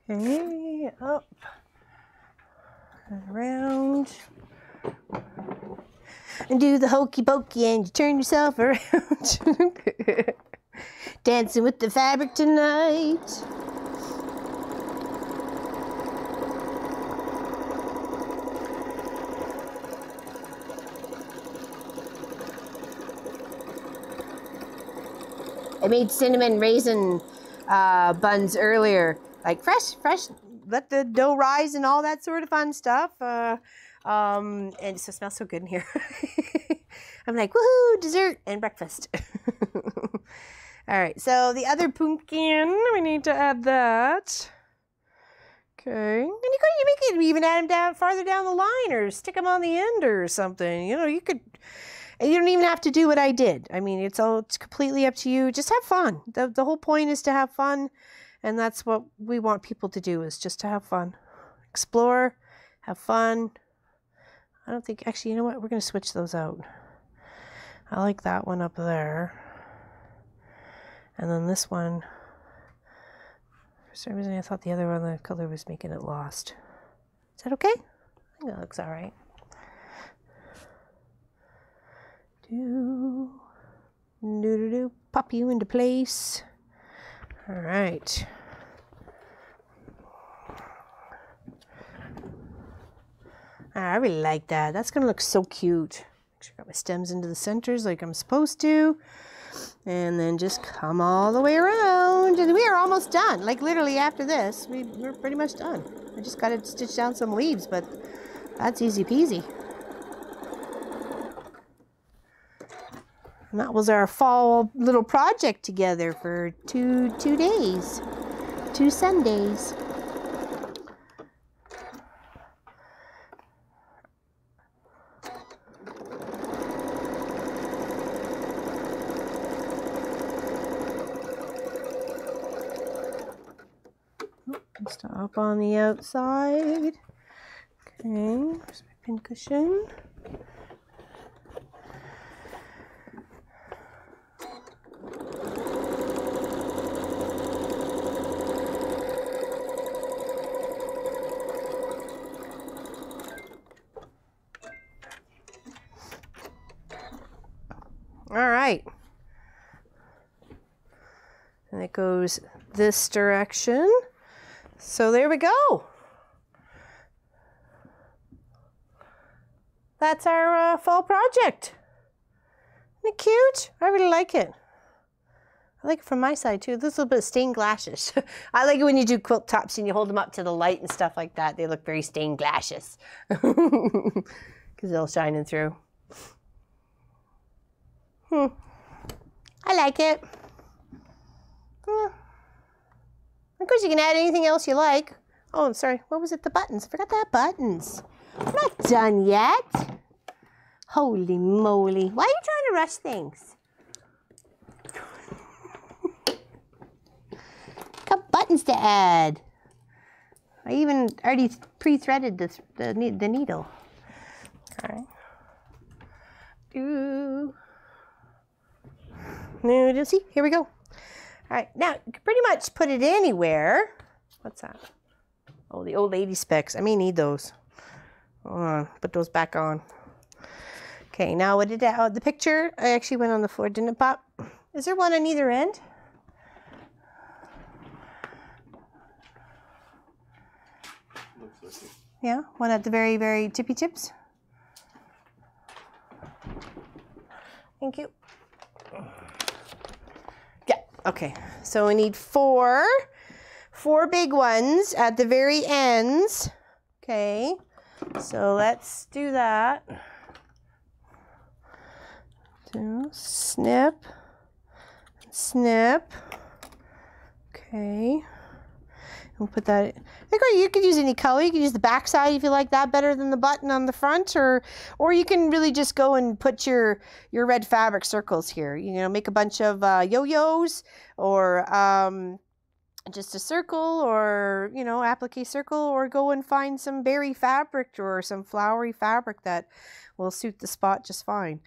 Okay, up and around. And do the hokey pokey and you turn yourself around. Dancing with the fabric tonight. I made cinnamon raisin buns earlier. Like fresh, let the dough rise and all that sort of fun stuff. And it just smells so good in here. I'm like, woohoo, dessert and breakfast. All right, so the other pumpkin, we need to add that. Okay, and you can even add them down farther down the line or stick them on the end or something. You know, you could, and you don't even have to do what I did. I mean, it's completely up to you. Just have fun. The whole point is to have fun, and that's what we want people to do, is just to have fun. Explore, have fun. I don't think, actually, you know what? We're going to switch those out. I like that one up there. And then this one, for some reason I thought the other one, the color was making it lost. Is that okay? I think that looks all right. Pop you into place. All right. I really like that. That's going to look so cute. Make sure I got my stems into the centers like I'm supposed to. And then just come all the way around. And we are almost done. Like literally after this, we're pretty much done. I just got to stitch down some leaves, but that's easy peasy. And that was our fall little project together for two days, 2 Sundays. Stop on the outside. Okay, there's my pin cushion. All right. And it goes this direction. So there we go. That's our fall project. Isn't it cute? I really like it. I like it from my side too. This little bit of stained glasses. I like it when you do quilt tops and you hold them up to the light and stuff like that. They look very stained glasses because they'll shining through. I like it. Of course, you can add anything else you like. Oh, I'm sorry. What was it? The buttons. I forgot to add buttons. I'm not done yet. Holy moly. Why are you trying to rush things? Got buttons to add. I even already pre-threaded the needle. Okay. Ooh. No, just see. Here we go. All right, now you can pretty much put it anywhere. What's that? Oh, the old lady specs. I may need those. Hold on, put those back on. Okay, now what did that? Oh, the picture. I actually went on the floor. Didn't it pop? Is there one on either end? Looks like it. Yeah, one at the very, very tippy tips. Thank you. Yeah, okay. So we need four big ones at the very ends. Okay, so let's do that. So snip, snip. Okay. We'll put that. You could use any color. You could use the back side if you like that better than the button on the front, or you can really just go and put your red fabric circles here. You know, make a bunch of yo-yos, or just a circle, or you know, applique circle, or go and find some berry fabric or some flowery fabric that will suit the spot just fine.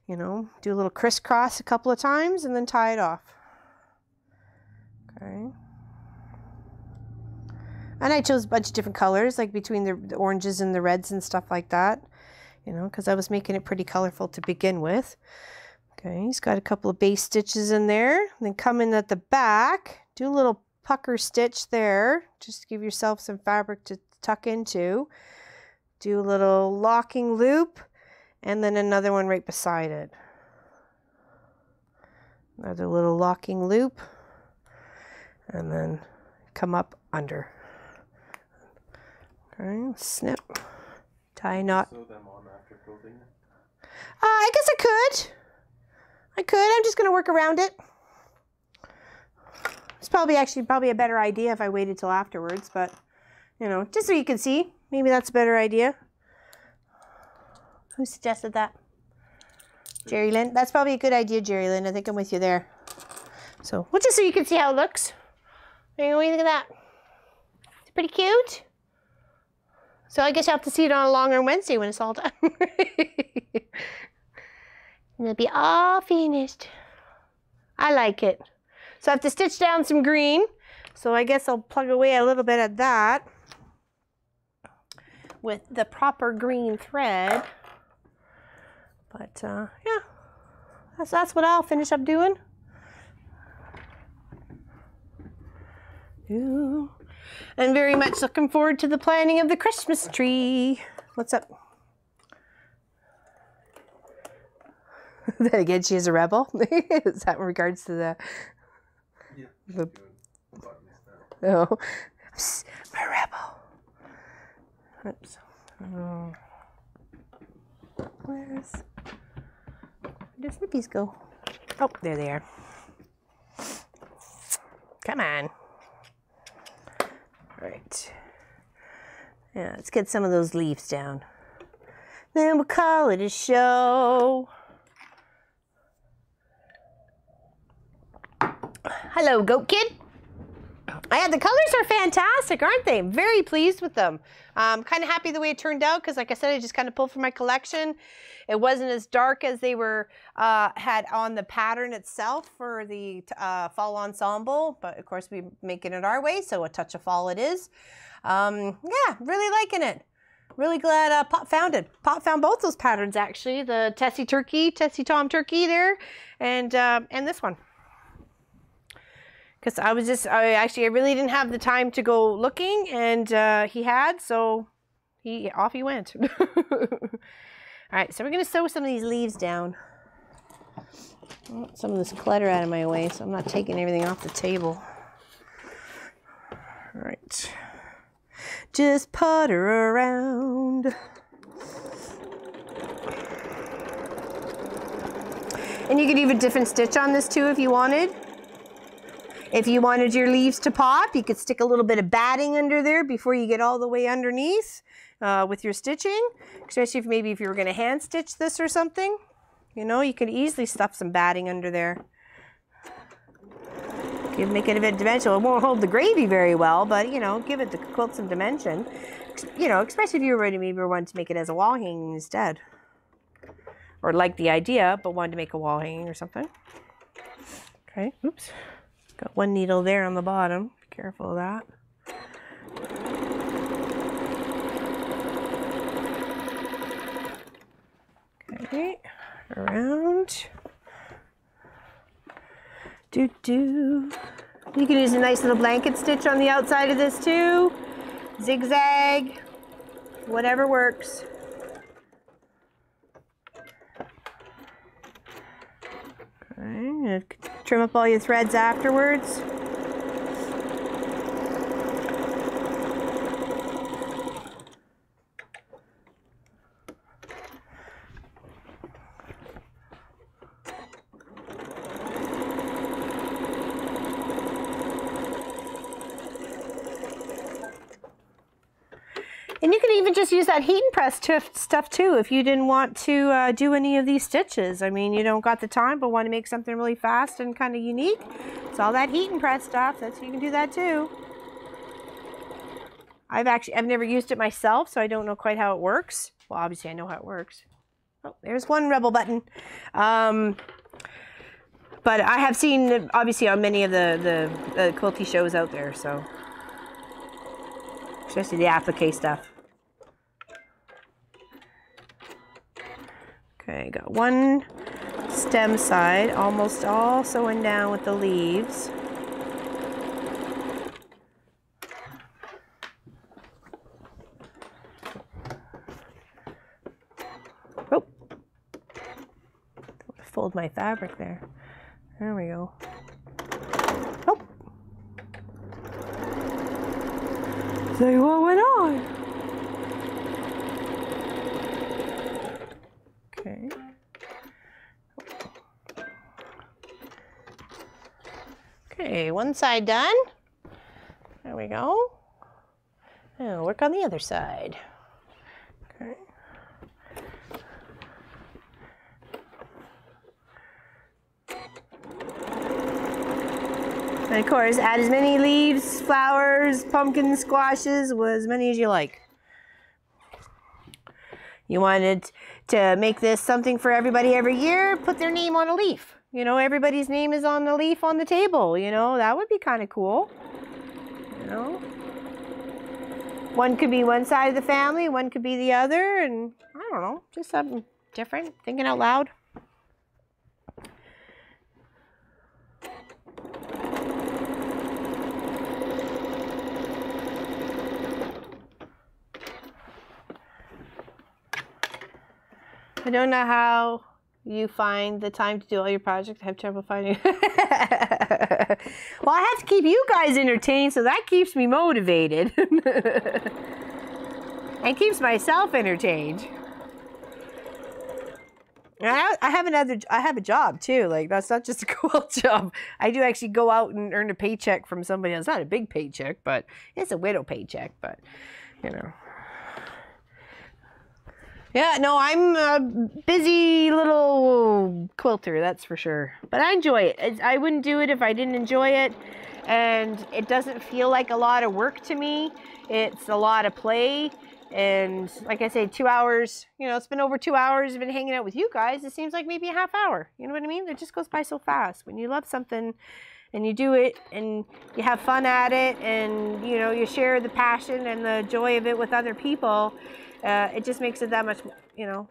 You know, do a little crisscross a couple of times and then tie it off. Okay. And I chose a bunch of different colors, like between the oranges and the reds and stuff like that, you know, because I was making it pretty colorful to begin with. Okay, he's got a couple of base stitches in there. Then come in at the back, do a little pucker stitch there, just to give yourself some fabric to tuck into. Do a little locking loop, and then another one right beside it. Another little locking loop, and then come up under. Okay, snip, tie knot. Sew them on after quilting? I guess I could. I'm just going to work around it. It's probably a better idea if I waited till afterwards, but you know, just so you can see, maybe that's a better idea. Who suggested that? Jerry Lynn. That's probably a good idea, Jerry Lynn. I think I'm with you there. So, well, just so you can see how it looks. What do you think of that? It's pretty cute. So I guess you have to see it on a longer Wednesday when it's all done. And it'll be all finished. I like it. So I have to stitch down some green. So I guess I'll plug away a little bit at that with the proper green thread. But yeah, that's what I'll finish up doing. Ooh. And very much looking forward to the planting of the Christmas tree. What's up? Then again, she is a rebel. Is that in regards to the? Yeah. The oh, I'm a rebel. Oops. Oh. Where does Snippies go? Oh, there they are. Come on. All right. Yeah, let's get some of those leaves down. Then we'll call it a show. Hello, Goat Kid. The colors are fantastic, aren't they? I'm very pleased with them. I'm kind of happy the way it turned out because, like I said, I just kind of pulled from my collection. It wasn't as dark as they were had on the pattern itself for the fall ensemble, but of course we're making it our way, so a touch of fall it is. Yeah, really liking it. Really glad Pop found it. Pop found both those patterns actually, the Tessie Tom Turkey there, and this one. Because I really didn't have the time to go looking, and he had, so off he went. All right, so we're going to sew some of these leaves down. Some of this clutter out of my way, so I'm not taking everything off the table. All right. Just putter around. And you could even different stitch on this too if you wanted. If you wanted your leaves to pop, you could stick a little bit of batting under there before you get all the way underneath with your stitching, especially if you were going to hand stitch this or something. You know, you could easily stuff some batting under there. Make it a bit dimensional. It won't hold the gravy very well, but you know, give it the quilt some dimension. You know, especially if you were maybe wanting to make it as a wall hanging instead. Or like the idea, but wanted to make a wall hanging or something. Okay, oops. Got one needle there on the bottom. Be careful of that. Okay, around. Do. You can use a nice little blanket stitch on the outside of this too. Zigzag, whatever works. Okay, trim up all your threads afterwards. And you can even just use that heat and press stuff too if you didn't want to do any of these stitches. I mean, you don't got the time but want to make something really fast and kind of unique. It's all that heat and press stuff. You can do that too. I've never used it myself, so I don't know quite how it works. Well, obviously I know how it works. Oh, there's one rebel button. But I have seen it obviously on many of the quilty shows out there, so especially the applique stuff. Okay, got one stem side almost all sewing down with the leaves. Oh, fold my fabric there. There we go. Oh. Say what went on? Okay. Okay, one side done. There we go. Now work on the other side. Okay. And of course, add as many leaves, flowers, pumpkins, squashes, as many as you like. You wanted to make this something for everybody every year, put their name on a leaf. You know, everybody's name is on the leaf on the table, you know, that would be kind of cool. You know, one could be one side of the family, one could be the other, and I don't know, just something different, thinking out loud. I don't know how you find the time to do all your projects. I have trouble finding Well, I have to keep you guys entertained, so that keeps me motivated. And keeps myself entertained. I have a job too. Like, that's not just a quilt job. I do actually go out and earn a paycheck from somebody else. Not a big paycheck, but it's a widow paycheck, but you know. Yeah, no, I'm a busy little quilter, that's for sure. But I enjoy it. I wouldn't do it if I didn't enjoy it. And it doesn't feel like a lot of work to me. It's a lot of play. And like I say, 2 hours, you know, it's been over 2 hours. I've been hanging out with you guys. It seems like maybe a half hour. You know what I mean? It just goes by so fast. When you love something and you do it and you have fun at it and, you know, you share the passion and the joy of it with other people, it just makes it that much, you know,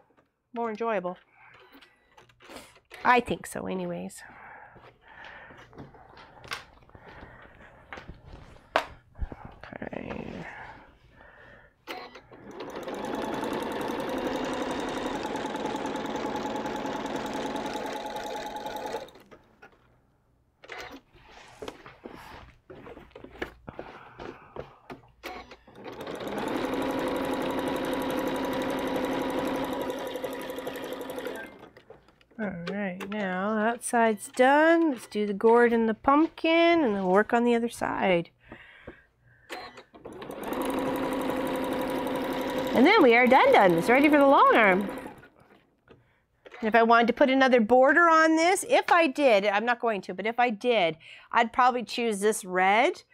more enjoyable. I think so anyways. Okay. Alright, now that side's done. Let's do the gourd and the pumpkin and then work on the other side. And then we are done. It's ready for the long arm. And if I wanted to put another border on this, if I did, I'm not going to, but if I did, I'd probably choose this red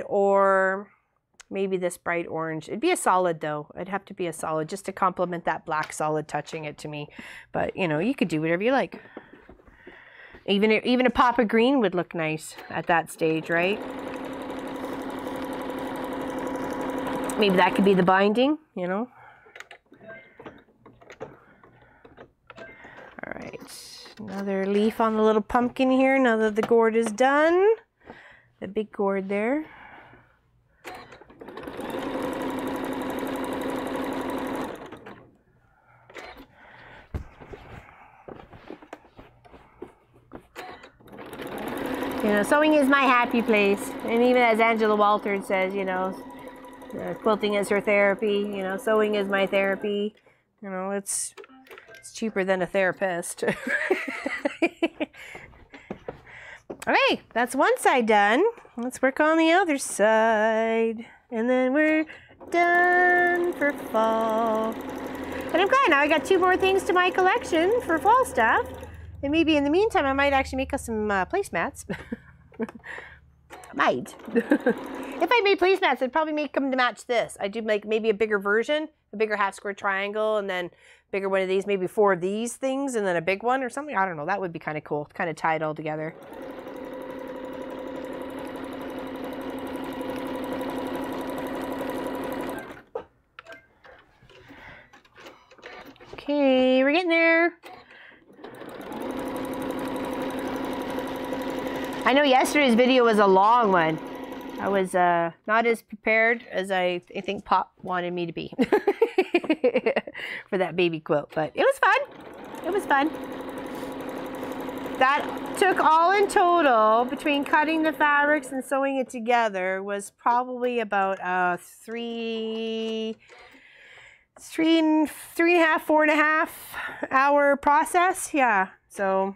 or maybe this bright orange. It'd be a solid though. It'd have to be a solid just to complement that black solid touching it to me. But you know, you could do whatever you like. Even a pop of green would look nice at that stage, right? Maybe that could be the binding, you know. All right, another leaf on the little pumpkin here now that the gourd is done. The big gourd there. You know, sewing is my happy place. And even as Angela Walters says, you know, quilting is her therapy. You know, sewing is my therapy. You know, it's cheaper than a therapist. Okay, that's one side done. Let's work on the other side. And then we're done for fall. And I'm glad now I got 2 more things to my collection for fall stuff. And maybe in the meantime, I might actually make us some placemats. I might. If I made placemats, I'd probably make them to match this. I do make maybe a bigger version, a bigger half square triangle, and then bigger one of these, maybe 4 of these things, and then a big one or something. I don't know. That would be kind of cool. Kind of tie it all together. Okay, we're getting there. I know yesterday's video was a long one. I was not as prepared as I think Pop wanted me to be for that baby quilt, but it was fun. It was fun. That took all in total, between cutting the fabrics and sewing it together, was probably about 3 and a half, 4.5 hour process. Yeah, so.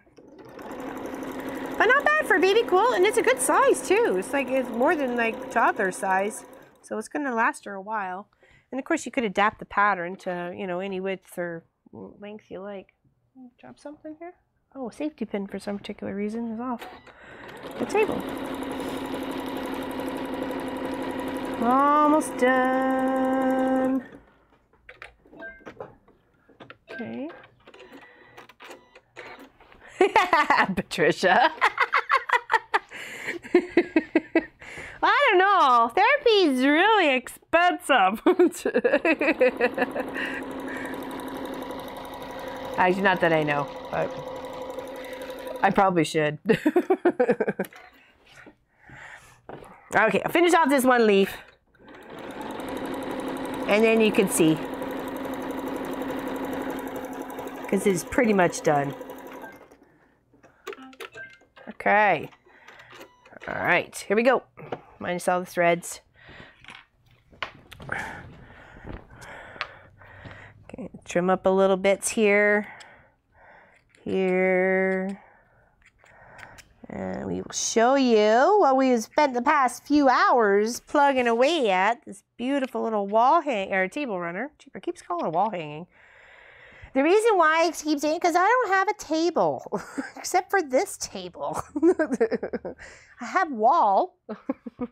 But not bad for a baby quilt, and it's a good size too. It's like, it's more than like toddler size, so it's gonna last her a while. And of course you could adapt the pattern to, you know, any width or length you like. Drop something here. Oh, safety pin for some particular reason is off the table. Almost done. Okay. Patricia. Well, I don't know. Therapy is really expensive. Actually, not that I know, but I probably should. Okay, I'll finish off this one leaf. And then you can see. Because it's pretty much done. Okay. All right, here we go. Minus all the threads. Okay, trim up a little bits here. Here. And we will show you what we've spent the past few hours plugging away at. This beautiful little wall hang or table runner. I keep calling it a wall hanging. The reason why I keep saying it, because I don't have a table, except for this table. I have wall. All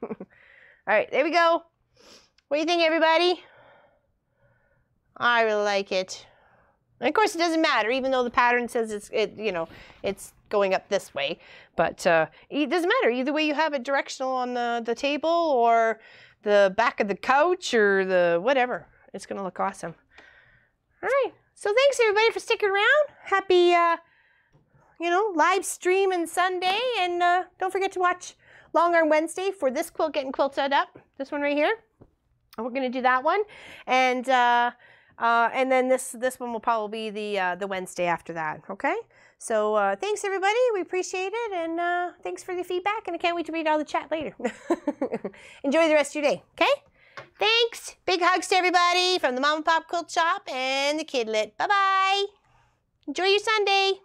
right, there we go. What do you think, everybody? I really like it. And of course, it doesn't matter, even though the pattern says it's going up this way. But it doesn't matter. Either way, you have it directional on the table or the back of the couch or the whatever. It's going to look awesome. All right. So thanks everybody for sticking around. Happy, live stream and Sunday. And don't forget to watch Long Arm Wednesday for this quilt getting quilted up. This one right here. And we're going to do that one. And then this one will probably be the Wednesday after that. Okay. So thanks everybody. We appreciate it. And thanks for the feedback. And I can't wait to read all the chat later. Enjoy the rest of your day. Okay. Thanks. Big hugs to everybody from the Mom and Pop Quilt Shop and the Kidlit. Bye-bye. Enjoy your Sunday.